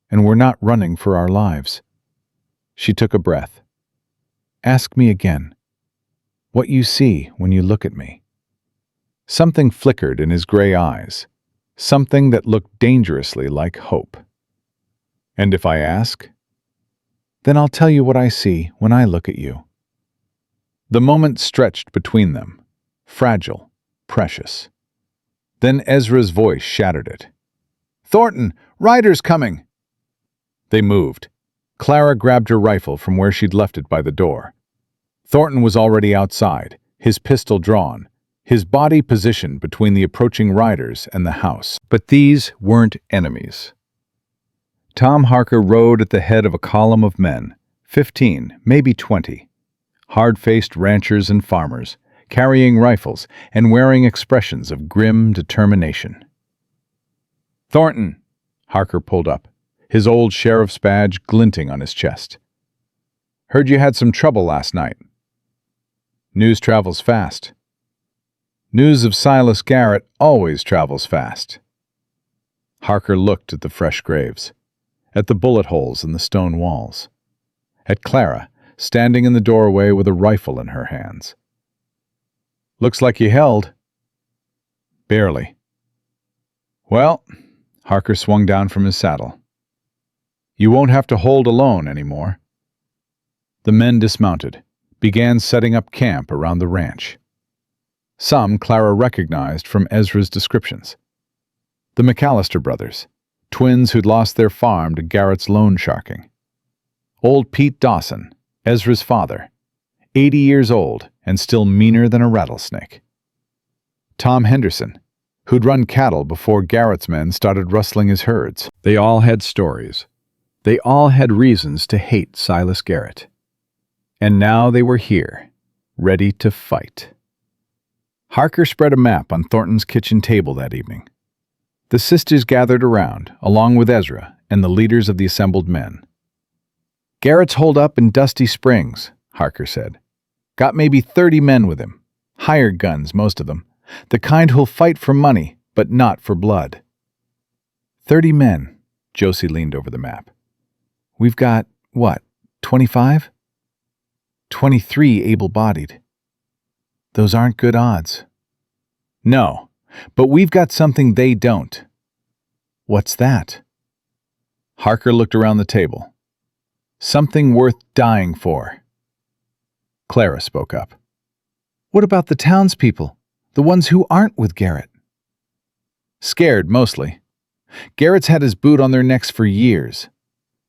and we're not running for our lives." She took a breath. "Ask me again. What you see when you look at me." Something flickered in his gray eyes, something that looked dangerously like hope. "And if I ask?" "Then I'll tell you what I see when I look at you." The moment stretched between them, fragile, precious. Then Ezra's voice shattered it. "Thornton, Ryder's coming!" They moved. Clara grabbed her rifle from where she'd left it by the door. Thornton was already outside, his pistol drawn, his body positioned between the approaching riders and the house. But these weren't enemies. Tom Harker rode at the head of a column of men, 15, maybe 20, hard-faced ranchers and farmers, carrying rifles and wearing expressions of grim determination. "Thornton!" Harker pulled up, his old sheriff's badge glinting on his chest. "Heard you had some trouble last night." "News travels fast." "News of Silas Garrett always travels fast." Harker looked at the fresh graves, at the bullet holes in the stone walls, at Clara standing in the doorway with a rifle in her hands. "Looks like you held." "Barely." "Well," Harker swung down from his saddle, "you won't have to hold alone anymore." The men dismounted, began setting up camp around the ranch. Some Clara recognized from Ezra's descriptions. The McAllister brothers, twins who'd lost their farm to Garrett's loan sharking. Old Pete Dawson, Ezra's father, 80 years old and still meaner than a rattlesnake. Tom Henderson, who'd run cattle before Garrett's men started rustling his herds. They all had stories. They all had reasons to hate Silas Garrett. And now they were here, ready to fight. Harker spread a map on Thornton's kitchen table that evening. The sisters gathered around, along with Ezra and the leaders of the assembled men. "Garrett's holed up in Dusty Springs," Harker said. "Got maybe 30 men with him. Hired guns, most of them. The kind who'll fight for money, but not for blood." 30 men, Josie leaned over the map. "We've got, what, 25? 23 able-bodied. Those aren't good odds." "No, But we've got something they don't. What's that? Harker looked around the table. Something worth dying for. Clara spoke up. What about the townspeople? The ones who aren't with Garrett? Scared, mostly. Garrett's had his boot on their necks for years.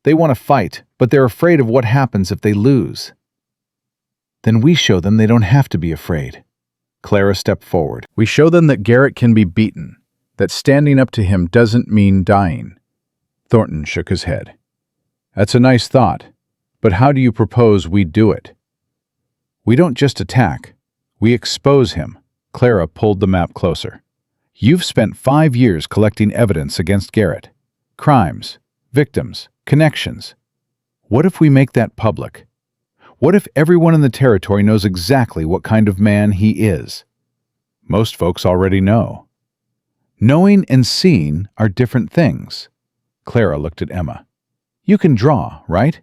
They want to fight, but they're afraid of what happens if they lose. Then we show them they don't have to be afraid. Clara stepped forward. We show them that Garrett can be beaten, that standing up to him doesn't mean dying. Thornton shook his head. That's a nice thought, but how do you propose we do it? We don't just attack, we expose him. Clara pulled the map closer. You've spent 5 years collecting evidence against Garrett. Crimes, victims, connections. What if we make that public? What if everyone in the territory knows exactly what kind of man he is? Most folks already know. Knowing and seeing are different things. Clara looked at Emma. You can draw, right?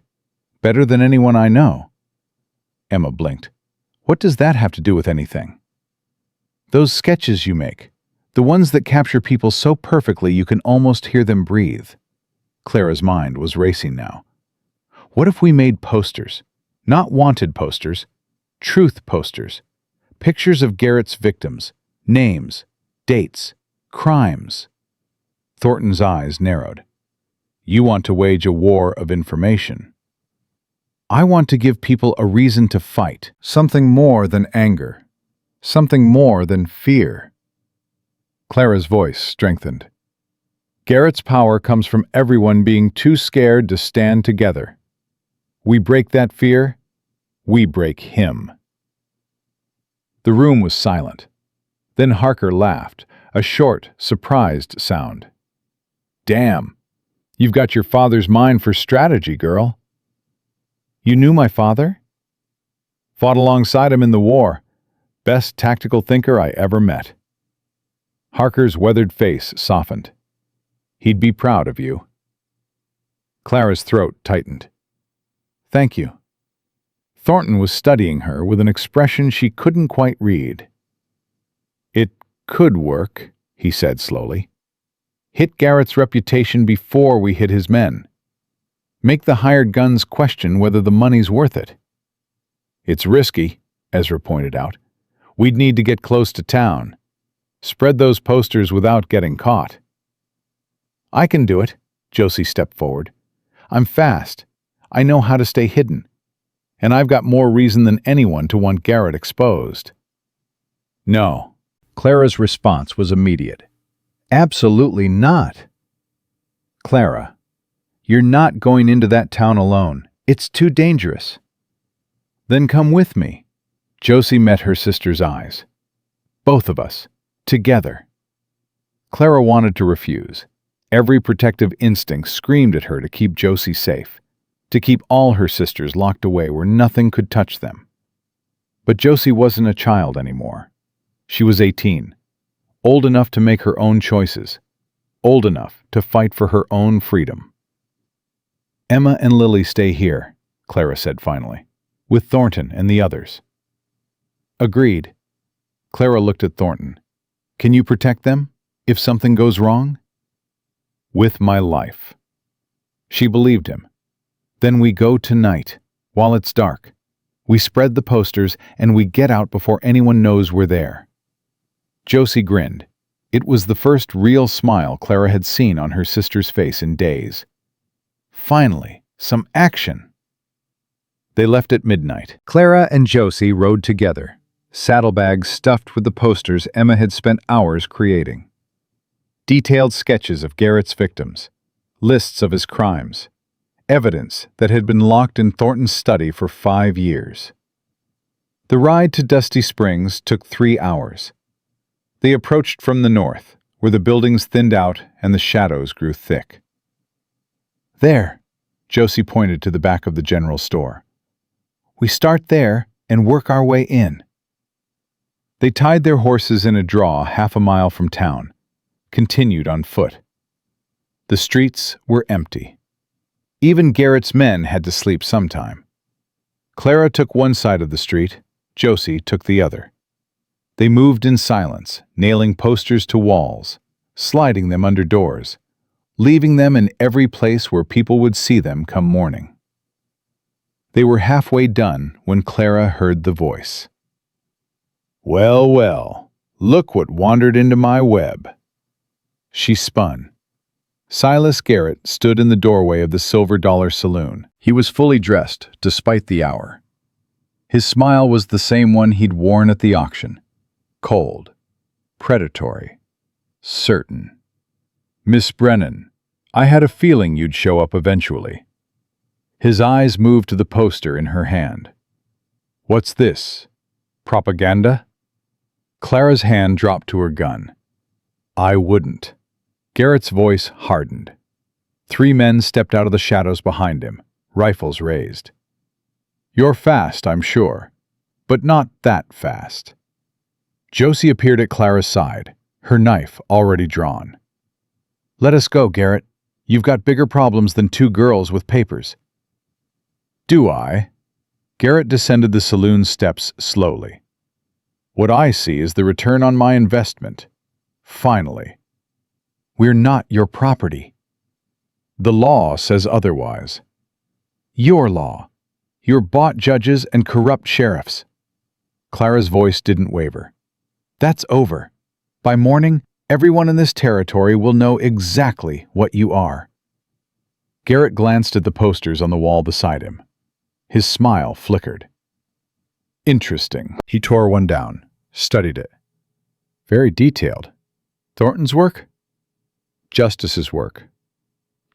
Better than anyone I know. Emma blinked. What does that have to do with anything? Those sketches you make, the ones that capture people so perfectly you can almost hear them breathe. Clara's mind was racing now. What if we made posters? Not wanted posters, truth posters. Pictures of Garrett's victims, names, dates, crimes. Thornton's eyes narrowed. You want to wage a war of information. I want to give people a reason to fight. Something more than anger. Something more than fear. Clara's voice strengthened. Garrett's power comes from everyone being too scared to stand together. We break that fear, we break him. The room was silent. Then Harker laughed, a short, surprised sound. Damn, you've got your father's mind for strategy, girl. You knew my father? Fought alongside him in the war. Best tactical thinker I ever met. Harker's weathered face softened. He'd be proud of you. Clara's throat tightened. Thank you. Thornton was studying her with an expression she couldn't quite read. It could work, he said slowly. Hit Garrett's reputation before we hit his men. Make the hired guns question whether the money's worth it. It's risky, Ezra pointed out. We'd need to get close to town. Spread those posters without getting caught. I can do it, Josie stepped forward. I'm fast. I know how to stay hidden. And I've got more reason than anyone to want Garrett exposed. No. Clara's response was immediate. Absolutely not. Clara, you're not going into that town alone. It's too dangerous. Then come with me. Josie met her sister's eyes. Both of us, together. Clara wanted to refuse. Every protective instinct screamed at her to keep Josie safe, to keep all her sisters locked away where nothing could touch them. But Josie wasn't a child anymore. She was 18, old enough to make her own choices, old enough to fight for her own freedom. Emma and Lily stay here, Clara said finally, with Thornton and the others. Agreed. Clara looked at Thornton. Can you protect them, if something goes wrong? With my life. She believed him. Then we go tonight, while it's dark. We spread the posters and we get out before anyone knows we're there. Josie grinned. It was the first real smile Clara had seen on her sister's face in days. Finally, some action. They left at midnight. Clara and Josie rode together, saddlebags stuffed with the posters Emma had spent hours creating. Detailed sketches of Garrett's victims, lists of his crimes, evidence that had been locked in Thornton's study for 5 years. The ride to Dusty Springs took 3 hours. They approached from the north, where the buildings thinned out and the shadows grew thick. There, Josie pointed to the back of the general store. We start there and work our way in. They tied their horses in a draw 1/2 mile from town, continued on foot. The streets were empty. Even Garrett's men had to sleep sometime. Clara took one side of the street, Josie took the other. They moved in silence, nailing posters to walls, sliding them under doors, leaving them in every place where people would see them come morning. They were halfway done when Clara heard the voice. "Well, well, look what wandered into my web." She spun. Silas Garrett stood in the doorway of the Silver Dollar Saloon. He was fully dressed, despite the hour. His smile was the same one he'd worn at the auction. Cold, predatory, certain. "Miss Brennan, I had a feeling you'd show up eventually." His eyes moved to the poster in her hand. "What's this? Propaganda?" Clara's hand dropped to her gun. "I wouldn't." Garrett's voice hardened. 3 men stepped out of the shadows behind him, rifles raised. "You're fast, I'm sure, but not that fast." Josie appeared at Clara's side, her knife already drawn. "Let us go, Garrett. You've got bigger problems than 2 girls with papers." "Do I?" Garrett descended the saloon steps slowly. "What I see is the return on my investment. Finally." "We're not your property." "The law says otherwise." "Your law. You're bought judges and corrupt sheriffs." Clara's voice didn't waver. "That's over. By morning, everyone in this territory will know exactly what you are." Garrett glanced at the posters on the wall beside him. His smile flickered. "Interesting." He tore one down, studied it. "Very detailed. Thornton's work?" "Justice's work."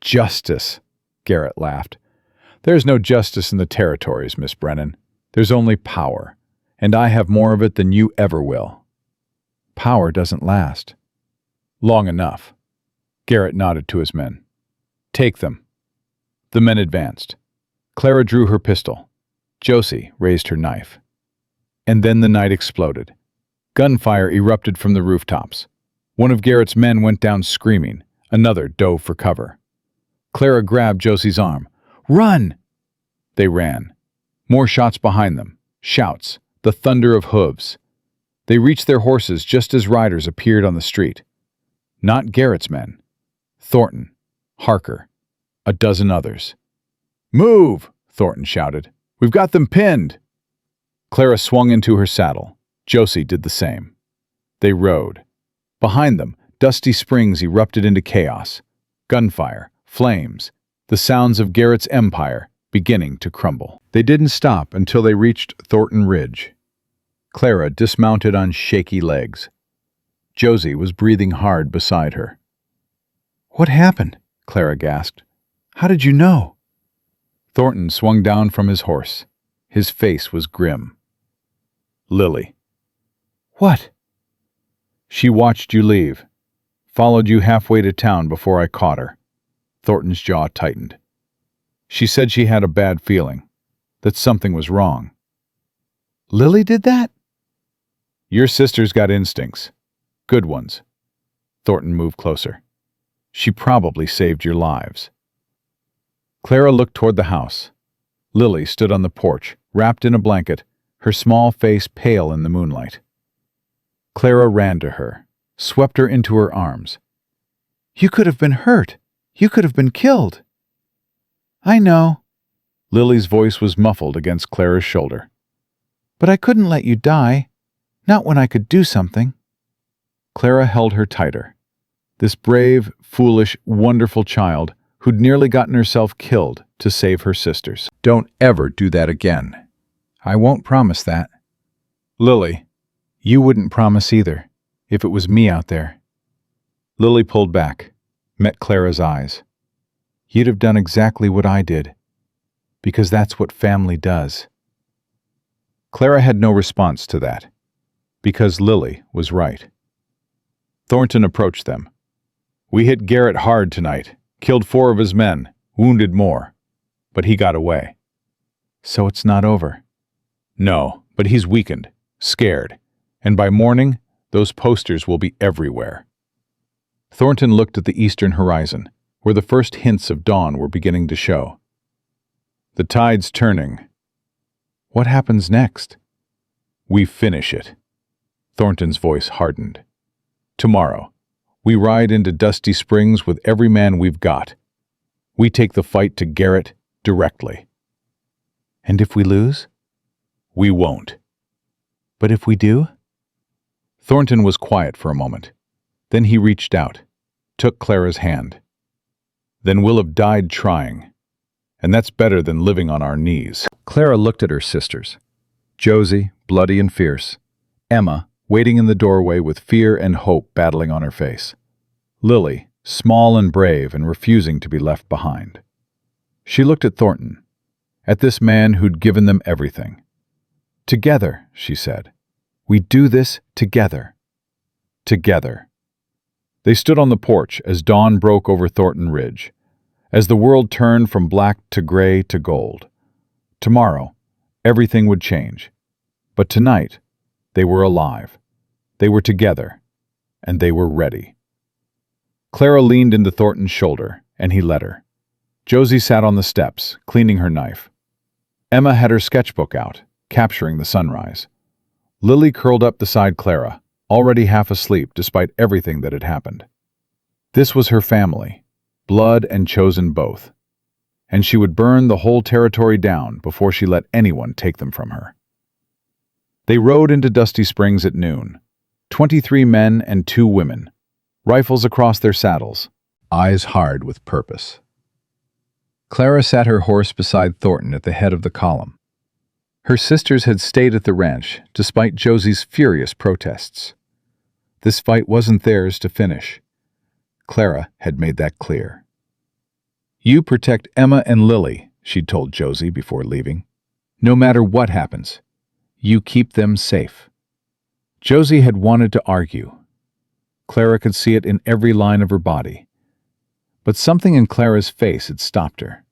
"Justice," Garrett laughed. "There's no justice in the territories, Miss Brennan. There's only power, and I have more of it than you ever will." "Power doesn't last." "Long enough." Garrett nodded to his men. "Take them." The men advanced. Clara drew her pistol. Josie raised her knife. And then the night exploded. Gunfire erupted from the rooftops. One of Garrett's men went down screaming. Another dove for cover. Clara grabbed Josie's arm. "Run!" They ran. More shots behind them. Shouts. The thunder of hooves. They reached their horses just as riders appeared on the street. Not Garrett's men. Thornton, Harker, a dozen others. "Move!" Thornton shouted. "We've got them pinned!" Clara swung into her saddle. Josie did the same. They rode. Behind them, Dusty Springs erupted into chaos. Gunfire, flames, the sounds of Garrett's empire beginning to crumble. They didn't stop until they reached Thornton Ridge. Clara dismounted on shaky legs. Josie was breathing hard beside her. "What happened?" Clara gasped. "How did you know?" Thornton swung down from his horse. His face was grim. "Lily." "What?" "She watched you leave. Followed you halfway to town before I caught her." Thornton's jaw tightened. "She said she had a bad feeling, that something was wrong." "Lily did that?" "Your sister's got instincts. Good ones." Thornton moved closer. "She probably saved your lives." Clara looked toward the house. Lily stood on the porch, wrapped in a blanket, her small face pale in the moonlight. Clara ran to her, swept her into her arms. "You could have been hurt. You could have been killed." "I know." Lily's voice was muffled against Clara's shoulder. "But I couldn't let you die. Not when I could do something." Clara held her tighter. This brave, foolish, wonderful child who'd nearly gotten herself killed to save her sisters. "Don't ever do that again." "I won't promise that." "Lily." "You wouldn't promise either, if it was me out there." Lily pulled back, met Clara's eyes. "You'd have done exactly what I did, because that's what family does." Clara had no response to that, because Lily was right. Thornton approached them. "We hit Garrett hard tonight, killed 4 of his men, wounded more, but he got away." "So it's not over?" "No, but he's weakened, scared, and by morning, those posters will be everywhere." Thornton looked at the eastern horizon, where the first hints of dawn were beginning to show. "The tide's turning." "What happens next?" "We finish it." Thornton's voice hardened. Tomorrow, we ride into Dusty Springs with every man we've got. We take the fight to Garrett directly. And if we lose? We won't. But if we do? Thornton was quiet for a moment. Then he reached out, took Clara's hand. Then we'll have died trying. And that's better than living on our knees. Clara looked at her sisters. Josie, bloody and fierce. Emma, waiting in the doorway with fear and hope battling on her face. Lily, small and brave and refusing to be left behind. She looked at Thornton, at this man who'd given them everything. Together, she said. We do this together. Together. They stood on the porch as dawn broke over Thornton Ridge, as the world turned from black to gray to gold. Tomorrow, everything would change. But tonight, they were alive. They were together, and they were ready. Clara leaned into Thornton's shoulder, and he let her. Josie sat on the steps, cleaning her knife. Emma had her sketchbook out, capturing the sunrise. Lily curled up beside Clara, already half asleep despite everything that had happened. This was her family, blood and chosen both, and she would burn the whole territory down before she let anyone take them from her. They rode into Dusty Springs at noon, 23 men and 2 women, rifles across their saddles, eyes hard with purpose. Clara sat her horse beside Thornton at the head of the column. Her sisters had stayed at the ranch despite Josie's furious protests. This fight wasn't theirs to finish. Clara had made that clear. You protect Emma and Lily, she'd told Josie before leaving. No matter what happens, you keep them safe. Josie had wanted to argue. Clara could see it in every line of her body. But something in Clara's face had stopped her.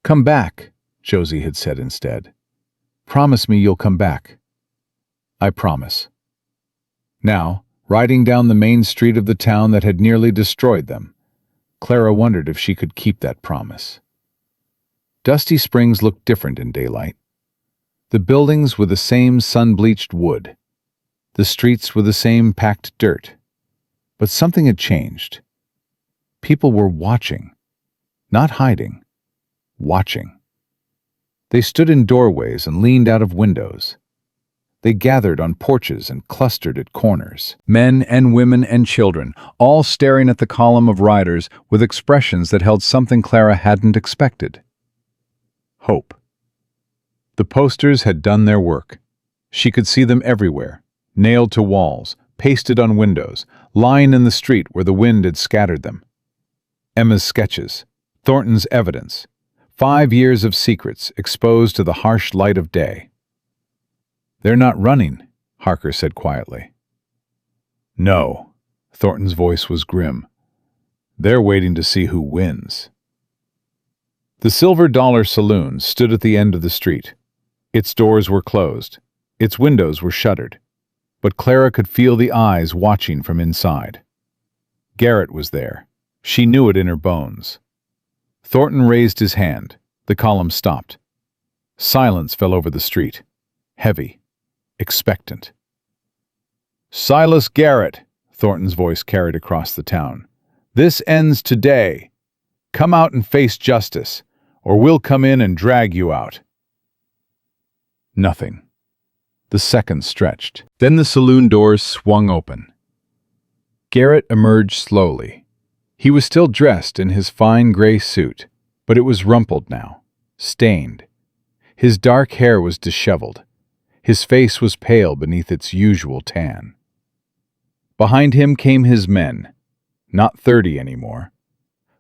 Come back, Josie had said instead. Promise me you'll come back. I promise. Now, riding down the main street of the town that had nearly destroyed them, Clara wondered if she could keep that promise. Dusty Springs looked different in daylight. The buildings were the same sun-bleached wood. The streets were the same packed dirt. But something had changed. People were watching. Not hiding. Watching. They stood in doorways and leaned out of windows. They gathered on porches and clustered at corners. Men and women and children, all staring at the column of riders with expressions that held something Clara hadn't expected. Hope. The posters had done their work. She could see them everywhere, nailed to walls, pasted on windows, lying in the street where the wind had scattered them. Emma's sketches, Thornton's evidence, 5 years of secrets exposed to the harsh light of day. They're not running, Harker said quietly. No, Thornton's voice was grim. They're waiting to see who wins. The Silver Dollar Saloon stood at the end of the street. Its doors were closed. Its windows were shuttered. But Clara could feel the eyes watching from inside. Garrett was there. She knew it in her bones. Thornton raised his hand. The column stopped. Silence fell over the street. Heavy. Expectant. Silas Garrett, Thornton's voice carried across the town. This ends today. Come out and face justice, or we'll come in and drag you out. Nothing. The seconds stretched. Then the saloon doors swung open. Garrett emerged slowly. He was still dressed in his fine gray suit, but it was rumpled now, stained. His dark hair was disheveled. His face was pale beneath its usual tan. Behind him came his men, not 30 anymore.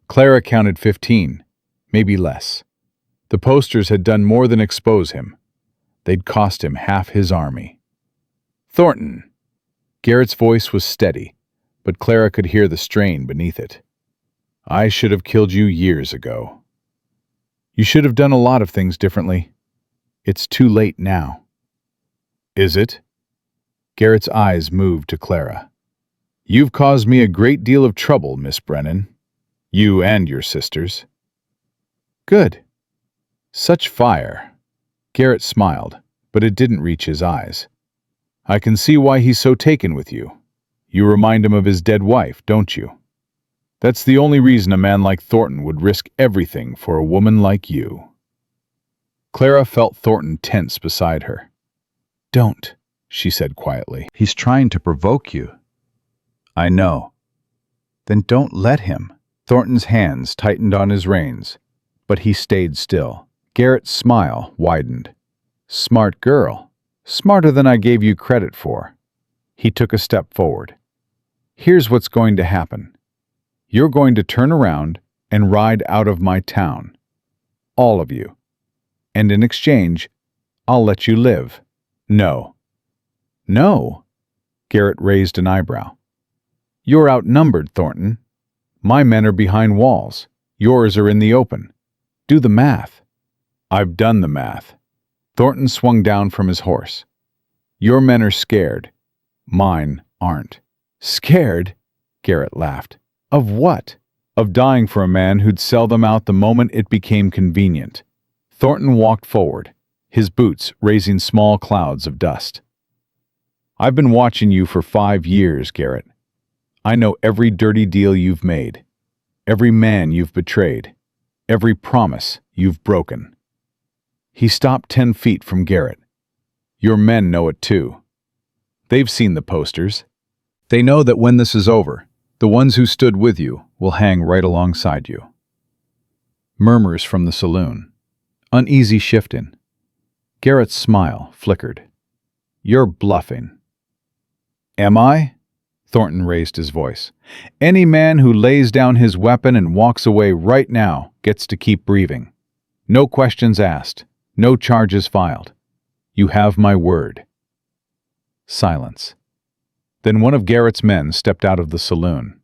Clara counted 15, maybe less. The posters had done more than expose him. They'd cost him half his army. Thornton! Garrett's voice was steady, but Clara could hear the strain beneath it. I should have killed you years ago. You should have done a lot of things differently. It's too late now. Is it? Garrett's eyes moved to Clara. You've caused me a great deal of trouble, Miss Brennan. You and your sisters. Good. Such fire. Garrett smiled, but it didn't reach his eyes. I can see why he's so taken with you. You remind him of his dead wife, don't you? That's the only reason a man like Thornton would risk everything for a woman like you." Clara felt Thornton tense beside her. "Don't," she said quietly. He's trying to provoke you." "I know." "Then don't let him." Thornton's hands tightened on his reins, but he stayed still. Garrett's smile widened. "Smart girl. Smarter than I gave you credit for." He took a step forward. "Here's what's going to happen. You're going to turn around and ride out of my town. All of you. And in exchange, I'll let you live." "No." "No?" Garrett raised an eyebrow. "You're outnumbered, Thornton. My men are behind walls. Yours are in the open. Do the math." "I've done the math." Thornton swung down from his horse. "Your men are scared. Mine aren't." "Scared?" Garrett laughed. "Of what?" "Of dying for a man who'd sell them out the moment it became convenient." Thornton walked forward, his boots raising small clouds of dust. "I've been watching you for 5 years, Garrett. I know every dirty deal you've made, every man you've betrayed, every promise you've broken." He stopped 10 feet from Garrett. "Your men know it too. They've seen the posters. They know that when this is over, the ones who stood with you will hang right alongside you." Murmurs from the saloon. Uneasy shifting. Garrett's smile flickered. "You're bluffing." "Am I?" Thornton raised his voice. "Any man who lays down his weapon and walks away right now gets to keep breathing. No questions asked, no charges filed. You have my word." Silence. Then one of Garrett's men stepped out of the saloon.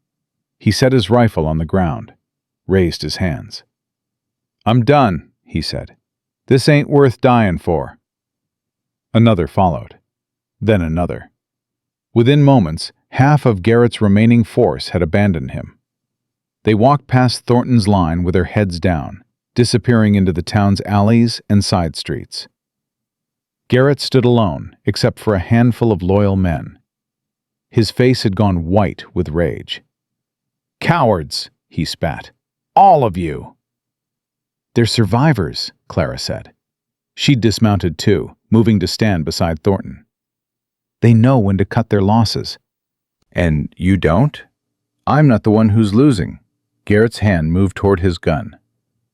He set his rifle on the ground, raised his hands. "I'm done," he said. "This ain't worth dying for." Another followed, then another. Within moments, half of Garrett's remaining force had abandoned him. They walked past Thornton's line with their heads down, disappearing into the town's alleys and side streets. Garrett stood alone, except for a handful of loyal men. His face had gone white with rage. "Cowards!" he spat. "All of you!" "They're survivors," Clara said. She'd dismounted too, moving to stand beside Thornton. "They know when to cut their losses." "And you don't?" "I'm not the one who's losing." Garrett's hand moved toward his gun.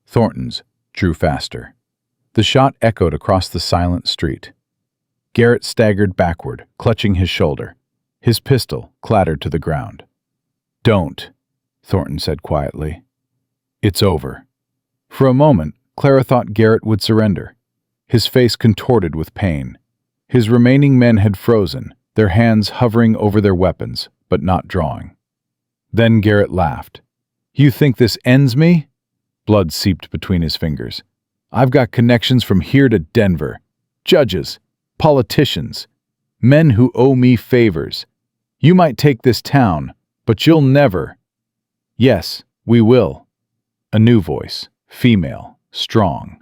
Thornton's drew faster. The shot echoed across the silent street. Garrett staggered backward, clutching his shoulder. His pistol clattered to the ground. "Don't," Thornton said quietly. "It's over." For a moment, Clara thought Garrett would surrender. His face contorted with pain. His remaining men had frozen, their hands hovering over their weapons, but not drawing. Then Garrett laughed. "You think this ends me?" Blood seeped between his fingers. "I've got connections from here to Denver. Judges, politicians, men who owe me favors. You might take this town, but you'll never." "Yes, we will." A new voice, female, strong.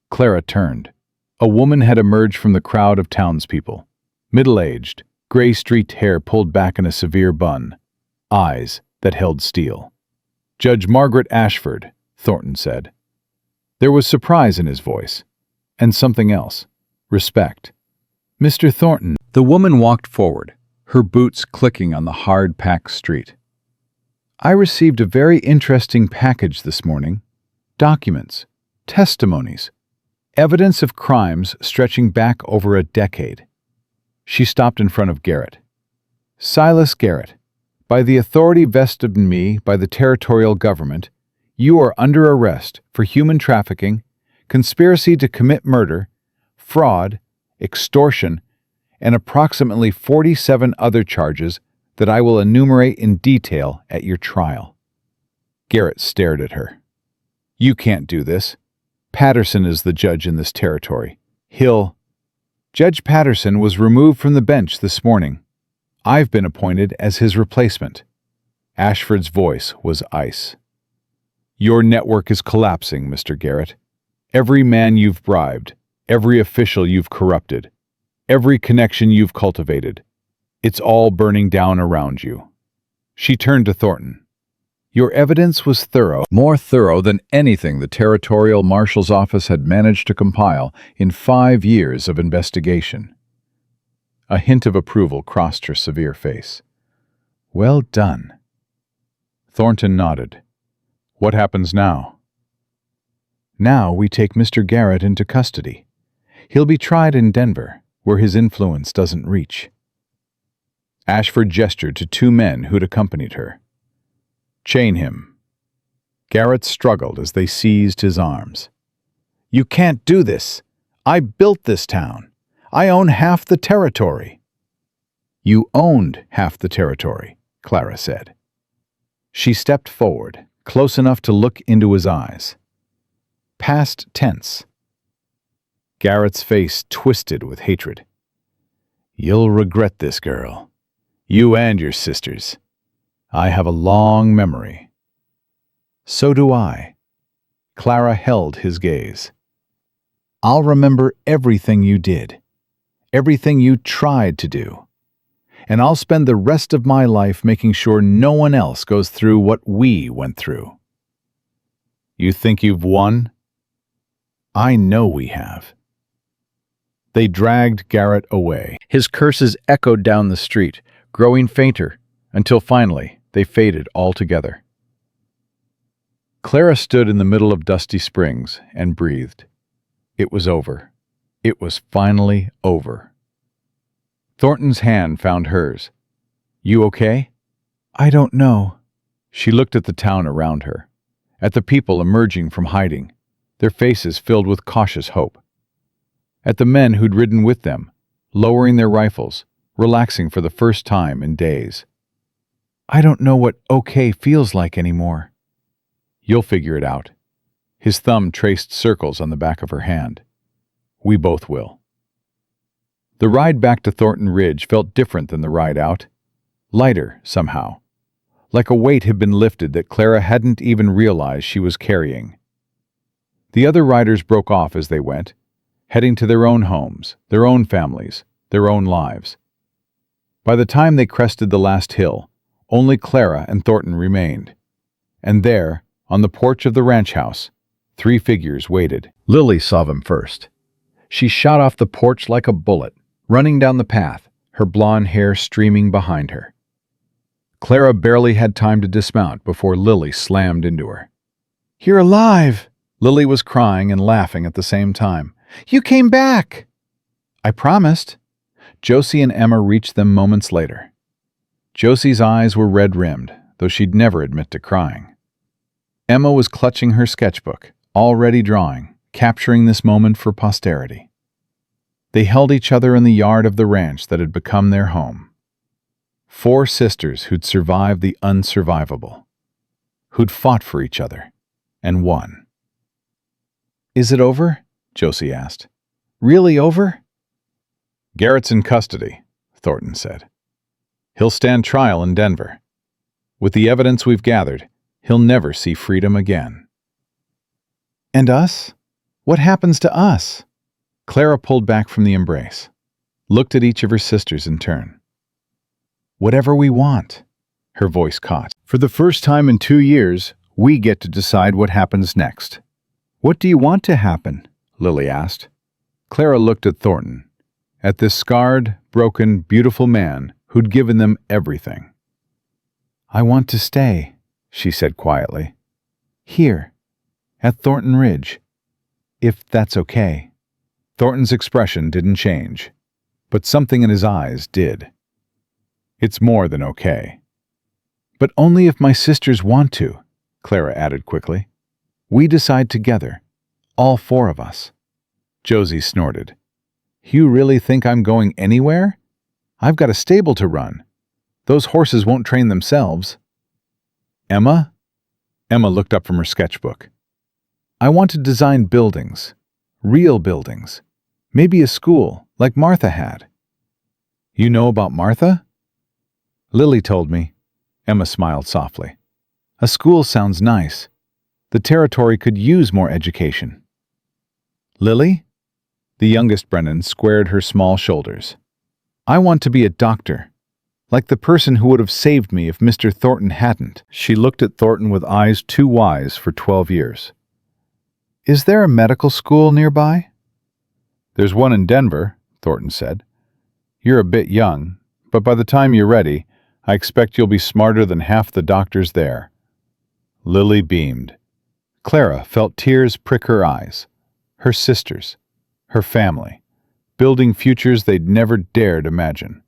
Clara turned. A woman had emerged from the crowd of townspeople. Middle-aged, gray-streaked hair pulled back in a severe bun. Eyes that held steel. "Judge Margaret Ashford," Thornton said. There was surprise in his voice, and something else. Respect. "Mr. Thornton." The woman walked forward, her boots clicking on the hard, packed street. "I received a very interesting package this morning. Documents, testimonies, evidence of crimes stretching back over a decade." She stopped in front of Garrett. "Silas Garrett, by the authority vested in me by the territorial government, you are under arrest for human trafficking, conspiracy to commit murder, fraud, extortion, and approximately 47 other charges that I will enumerate in detail at your trial." Garrett stared at her. "You can't do this. Patterson is the judge in this territory. Judge Patterson was removed from the bench this morning. I've been appointed as his replacement." Ashford's voice was ice. "Your network is collapsing, Mr. Garrett. Every man you've bribed, every official you've corrupted, Every connection you've cultivated. It's all burning down around you. She turned to Thornton. Your evidence was thorough, more thorough than anything the Territorial Marshal's Office had managed to compile in 5 years of investigation. A hint of approval crossed her severe face. Well done. Thornton nodded. What happens now? Now we take Mr. Garrett into custody. He'll be tried in Denver, where his influence doesn't reach. Ashford gestured to 2 men who'd accompanied her. Chain him. Garrett struggled as they seized his arms. You can't do this. I built this town. I own half the territory. You owned half the territory, Clara said. She stepped forward, close enough to look into his eyes. Past tense. Garrett's face twisted with hatred. You'll regret this, girl. You and your sisters. I have a long memory. So do I. Clara held his gaze. I'll remember everything you did, everything you tried to do, and I'll spend the rest of my life making sure no one else goes through what we went through. You think you've won? I know we have. They dragged Garrett away. His curses echoed down the street, growing fainter, until finally they faded altogether. Clara stood in the middle of Dusty Springs and breathed. It was over. It was finally over. Thornton's hand found hers. You okay? I don't know. She looked at the town around her, at the people emerging from hiding, their faces filled with cautious hope. At the men who'd ridden with them, lowering their rifles, relaxing for the first time in days. I don't know what okay feels like anymore. You'll figure it out. His thumb traced circles on the back of her hand. We both will. The ride back to Thornton Ridge felt different than the ride out. Lighter, somehow. Like a weight had been lifted that Clara hadn't even realized she was carrying. The other riders broke off as they went, heading to their own homes, their own families, their own lives. By the time they crested the last hill, only Clara and Thornton remained. And there, on the porch of the ranch house, 3 figures waited. Lily saw them first. She shot off the porch like a bullet, running down the path, her blonde hair streaming behind her. Clara barely had time to dismount before Lily slammed into her. You're alive! Lily was crying and laughing at the same time. You came back! I promised. Josie and Emma reached them moments later. Josie's eyes were red-rimmed, though she'd never admit to crying. Emma was clutching her sketchbook, already drawing, capturing this moment for posterity. They held each other in the yard of the ranch that had become their home. 4 sisters who'd survived the unsurvivable, who'd fought for each other, and won. Is it over? Josie asked. Really over? Garrett's in custody, Thornton said. He'll stand trial in Denver. With the evidence we've gathered, he'll never see freedom again. And us? What happens to us? Clara pulled back from the embrace, looked at each of her sisters in turn. Whatever we want, her voice caught. For the first time in 2 years, we get to decide what happens next. What do you want to happen? Lily asked. Clara looked at Thornton, at this scarred, broken, beautiful man who'd given them everything. I want to stay, she said quietly. Here, at Thornton Ridge, if that's okay. Thornton's expression didn't change, but something in his eyes did. It's more than okay. But only if my sisters want to, Clara added quickly. We decide together, all 4 of us. Josie snorted. You really think I'm going anywhere? I've got a stable to run. Those horses won't train themselves. Emma? Emma looked up from her sketchbook. I want to design buildings. Real buildings. Maybe a school, like Martha had. You know about Martha? Lily told me. Emma smiled softly. A school sounds nice. The territory could use more education. Lily? The youngest Brennan squared her small shoulders. "I want to be a doctor, like the person who would have saved me if Mr. Thornton hadn't." She looked at Thornton with eyes too wise for 12 years. Is there a medical school nearby? "There's one in Denver," Thornton said. "You're a bit young, but by the time you're ready, I expect you'll be smarter than half the doctors there." Lily beamed. Clara felt tears prick her eyes. Her sisters, her family, building futures they'd never dared imagine.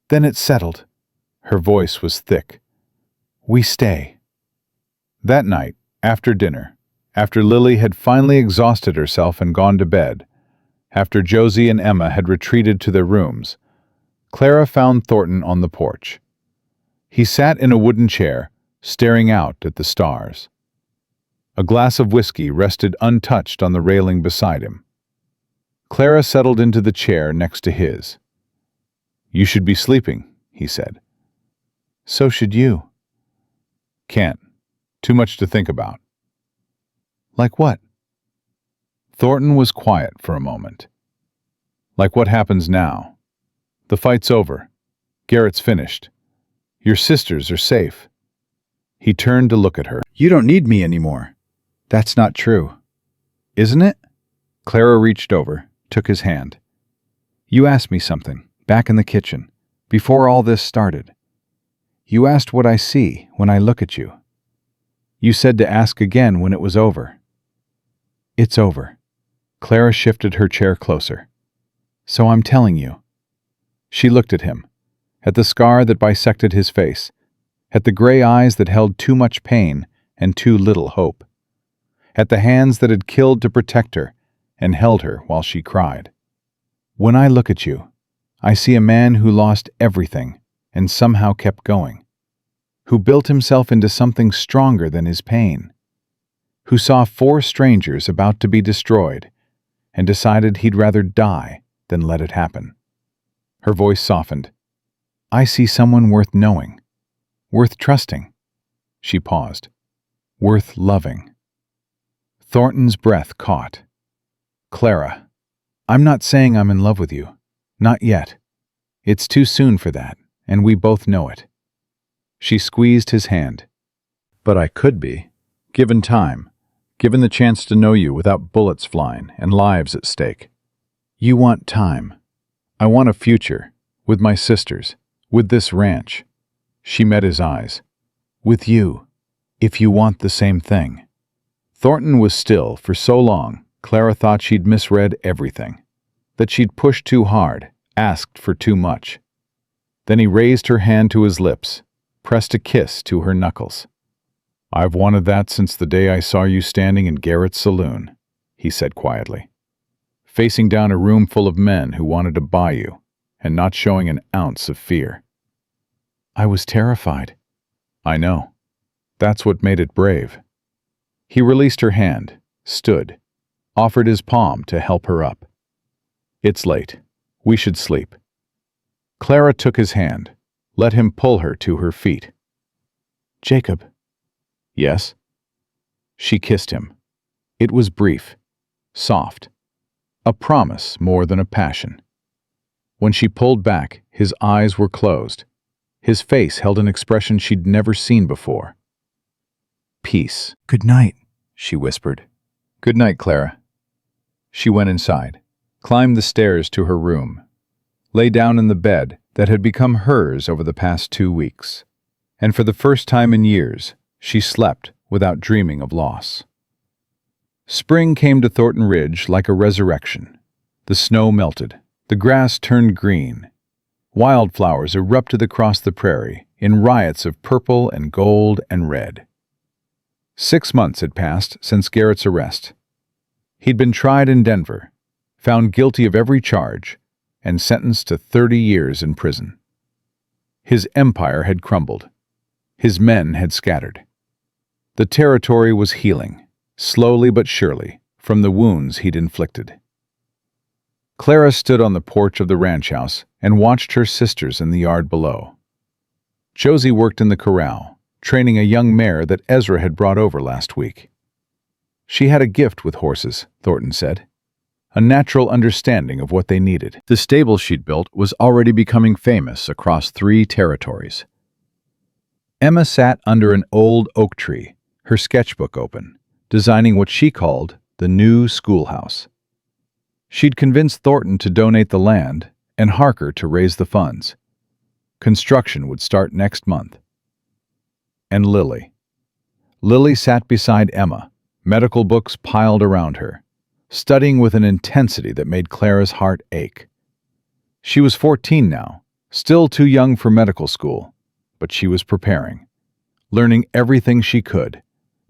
Then it's settled. Her voice was thick. We stay. That night, after dinner, after Lily had finally exhausted herself and gone to bed, after Josie and Emma had retreated to their rooms, Clara found Thornton on the porch. He sat in a wooden chair, staring out at the stars. A glass of whiskey rested untouched on the railing beside him. Clara settled into the chair next to his. "You should be sleeping," he said. So should you. "Can't. Too much to think about." Like what? Thornton was quiet for a moment. "Like what happens now. The fight's over. Garrett's finished. Your sisters are safe." He turned to look at her. You don't need me anymore. That's not true. "Isn't it?" Clara reached over, took his hand. You asked me something, back in the kitchen, before all this started. You asked what I see when I look at you. You said to ask again when it was over. It's over. Clara shifted her chair closer. So I'm telling you. She looked at him, at the scar that bisected his face, at the gray eyes that held too much pain and too little hope, at the hands that had killed to protect her and held her while she cried. When I look at you, I see a man who lost everything and somehow kept going, who built himself into something stronger than his pain, who saw 4 strangers about to be destroyed and decided he'd rather die than let it happen. Her voice softened. I see someone worth knowing, worth trusting. She paused. Worth loving. Thornton's breath caught. Clara, I'm not saying I'm in love with you. Not yet. It's too soon for that, and we both know it. She squeezed his hand. But I could be, given time, given the chance to know you without bullets flying and lives at stake. You want time. I want a future, with my sisters, with this ranch. She met his eyes. With you, if you want the same thing. Thornton was still for so long, Clara thought she'd misread everything, that she'd pushed too hard, asked for too much. Then he raised her hand to his lips, pressed a kiss to her knuckles. "I've wanted that since the day I saw you standing in Garrett's saloon," he said quietly. "Facing down a room full of men who wanted to buy you, and not showing an ounce of fear." I was terrified. "I know. That's what made it brave." He released her hand, stood, offered his palm to help her up. "It's late. We should sleep." Clara took his hand, let him pull her to her feet. "Jacob." "Yes?" She kissed him. It was brief, soft, a promise more than a passion. When she pulled back, his eyes were closed. His face held an expression she'd never seen before. "Peace." "Good night," she whispered. "Good night, Clara." She went inside, climbed the stairs to her room, lay down in the bed that had become hers over the past 2 weeks, and for the first time in years, she slept without dreaming of loss. Spring came to Thornton Ridge like a resurrection. The snow melted, the grass turned green. Wildflowers erupted across the prairie in riots of purple and gold and red. 6 months had passed since Garrett's arrest. He'd been tried in Denver, found guilty of every charge, and sentenced to 30 years in prison. His empire had crumbled. His men had scattered. The territory was healing, slowly but surely, from the wounds he'd inflicted. Clara stood on the porch of the ranch house and watched her sisters in the yard below. Josie worked in the corral, training a young mare that Ezra had brought over last week. She had a gift with horses, Thornton said. a natural understanding of what they needed. The stable she'd built was already becoming famous across 3 territories. Emma sat under an old oak tree, her sketchbook open, designing what she called the new schoolhouse. She'd convinced Thornton to donate the land and Harker to raise the funds. Construction would start next month. And Lily. Lily sat beside Emma, medical books piled around her, studying with an intensity that made Clara's heart ache. She was 14 now, still too young for medical school, but she was preparing, learning everything she could,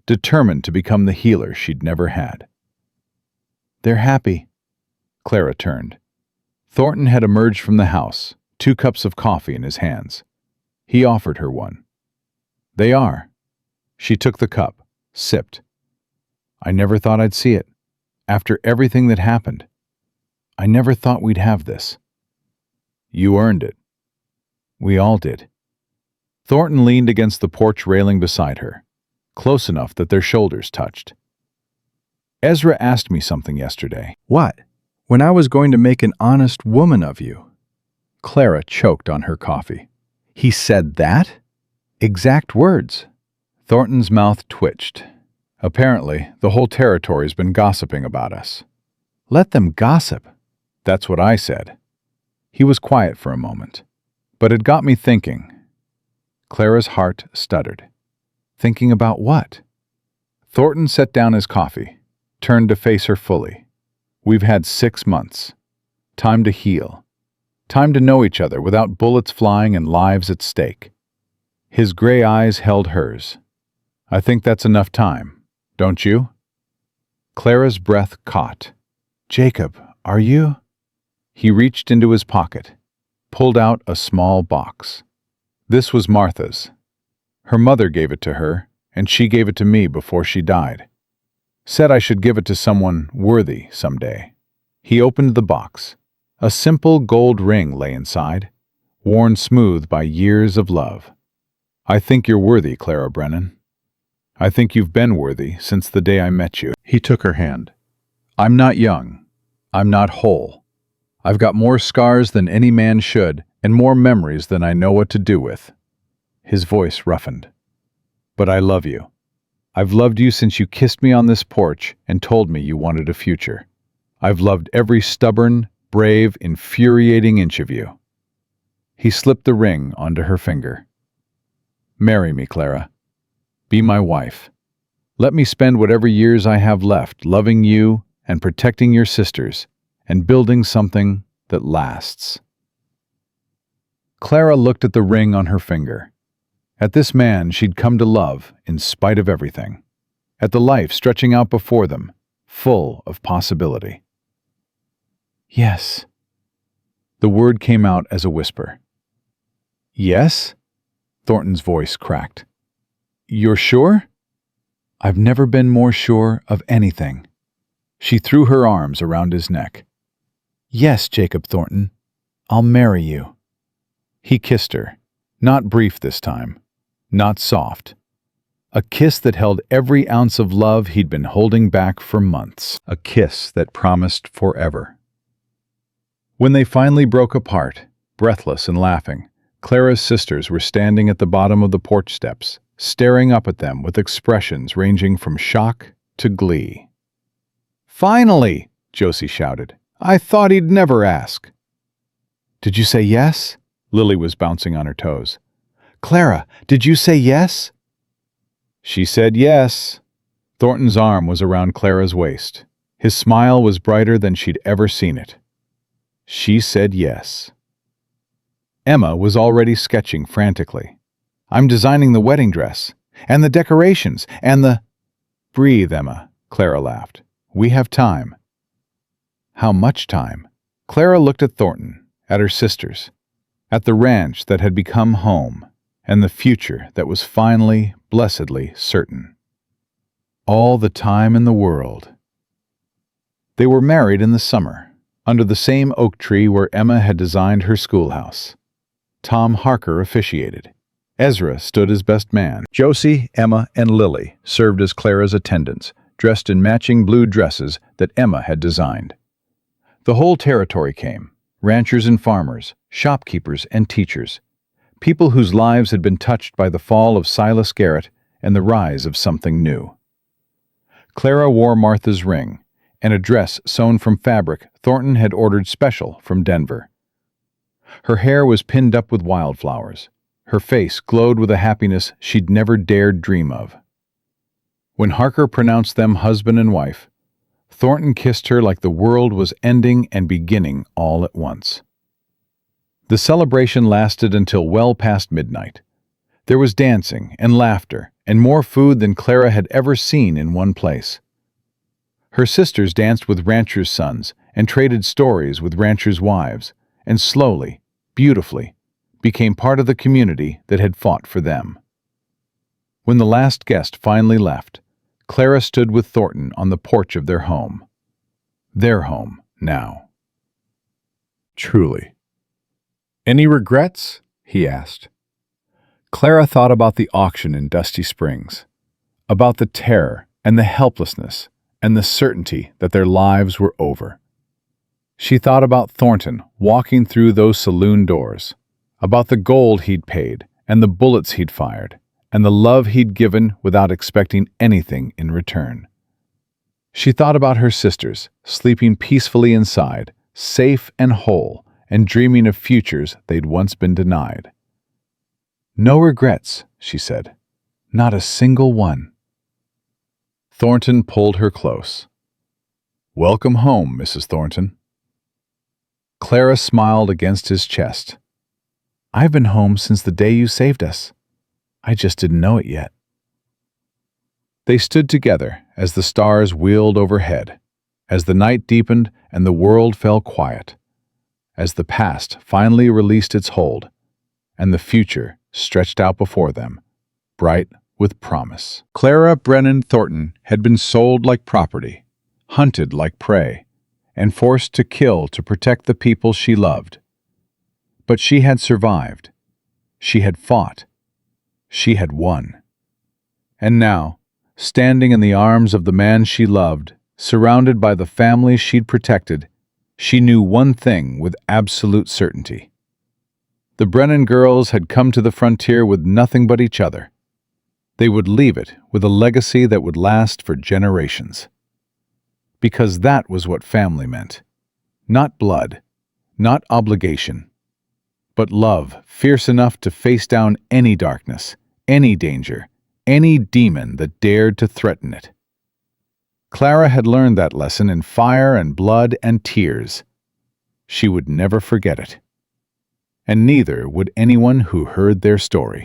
determined to become the healer she'd never had. "They're happy." Clara turned. Thornton had emerged from the house, 2 cups of coffee in his hands. He offered her one. "They are." She took the cup, sipped. "I never thought I'd see it. After everything that happened, I never thought we'd have this." "You earned it." "We all did." Thornton leaned against the porch railing beside her, close enough that their shoulders touched. "Ezra asked me something yesterday." "What?" "When I was going to make an honest woman of you." Clara choked on her coffee. "He said that?" "Exact words." Thornton's mouth twitched. "Apparently, the whole territory's been gossiping about us." "Let them gossip." "That's what I said." He was quiet for a moment. "But it got me thinking." Clara's heart stuttered. "Thinking about what?" Thornton set down his coffee, turned to face her fully. "We've had 6 months. Time to heal. Time to know each other without bullets flying and lives at stake." His gray eyes held hers. "I think that's enough time, don't you?" Clara's breath caught. "Jacob, are you?" He reached into his pocket, pulled out a small box. This was Martha's. Her mother gave it to her, and she gave it to me before she died. Said I should give it to someone worthy someday. He opened the box. A simple gold ring lay inside, worn smooth by years of love. "I think you're worthy, Clara Brennan. I think you've been worthy since the day I met you." He took her hand. "I'm not young. I'm not whole. I've got more scars than any man should, and more memories than I know what to do with." His voice roughened. "But I love you. I've loved you since you kissed me on this porch and told me you wanted a future. I've loved every stubborn, brave, infuriating inch of you." He slipped the ring onto her finger. "Marry me, Clara. Be my wife. Let me spend whatever years I have left loving you and protecting your sisters and building something that lasts." Clara looked at the ring on her finger, at this man she'd come to love in spite of everything, at the life stretching out before them, full of possibility. "Yes." The word came out as a whisper. "Yes?" Thornton's voice cracked. "You're sure?" "I've never been more sure of anything." She threw her arms around his neck. "Yes, Jacob Thornton, I'll marry you." He kissed her, not brief this time, not soft. A kiss that held every ounce of love he'd been holding back for months. A kiss that promised forever. When they finally broke apart, breathless and laughing, Clara's sisters were standing at the bottom of the porch steps, staring up at them with expressions ranging from shock to glee. "Finally!" Josie shouted. "I thought he'd never ask." "Did you say yes?" Lily was bouncing on her toes. "Clara, did you say yes?" She said yes. Thornton's arm was around Clara's waist. His smile was brighter than she'd ever seen it. She said yes. Emma was already sketching frantically. "I'm designing the wedding dress, and the decorations, and the—" "Breathe, Emma," Clara laughed. "We have time." How much time? Clara looked at Thornton, at her sisters, at the ranch that had become home, and the future that was finally, blessedly certain. All the time in the world. They were married in the summer, under the same oak tree where Emma had designed her schoolhouse. Tom Harker officiated. Ezra stood as best man. Josie, Emma, and Lily served as Clara's attendants, dressed in matching blue dresses that Emma had designed. The whole territory came, ranchers and farmers, shopkeepers and teachers, people whose lives had been touched by the fall of Silas Garrett and the rise of something new. Clara wore Martha's ring, and a dress sewn from fabric Thornton had ordered special from Denver. Her hair was pinned up with wildflowers. Her face glowed with a happiness she'd never dared dream of. When Harker pronounced them husband and wife, Thornton kissed her like the world was ending and beginning all at once. The celebration lasted until well past midnight. There was dancing and laughter and more food than Clara had ever seen in one place. Her sisters danced with ranchers' sons and traded stories with ranchers' wives, and slowly, beautifully, became part of the community that had fought for them. When the last guest finally left, Clara stood with Thornton on the porch of their home. Their home now. Truly. Any regrets? He asked. Clara thought about the auction in Dusty Springs, about the terror and the helplessness and the certainty that their lives were over. She thought about Thornton walking through those saloon doors, about the gold he'd paid and the bullets he'd fired, and the love he'd given without expecting anything in return. She thought about her sisters, sleeping peacefully inside, safe and whole, and dreaming of futures they'd once been denied. "No regrets," she said. "Not a single one." Thornton pulled her close. "Welcome home, Mrs. Thornton." Clara smiled against his chest. "I've been home since the day you saved us. I just didn't know it yet." They stood together as the stars wheeled overhead, as the night deepened and the world fell quiet, as the past finally released its hold, and the future stretched out before them, bright with promise. Clara Brennan Thornton had been sold like property, hunted like prey, and forced to kill to protect the people she loved. But she had survived. She had fought. She had won. And now, standing in the arms of the man she loved, surrounded by the family she'd protected, she knew one thing with absolute certainty. The Brennan girls had come to the frontier with nothing but each other. They would leave it with a legacy that would last for generations. Because that was what family meant. Not blood, not obligation, but love fierce enough to face down any darkness, any danger, any demon that dared to threaten it. Clara had learned that lesson in fire and blood and tears. She would never forget it. And neither would anyone who heard their story.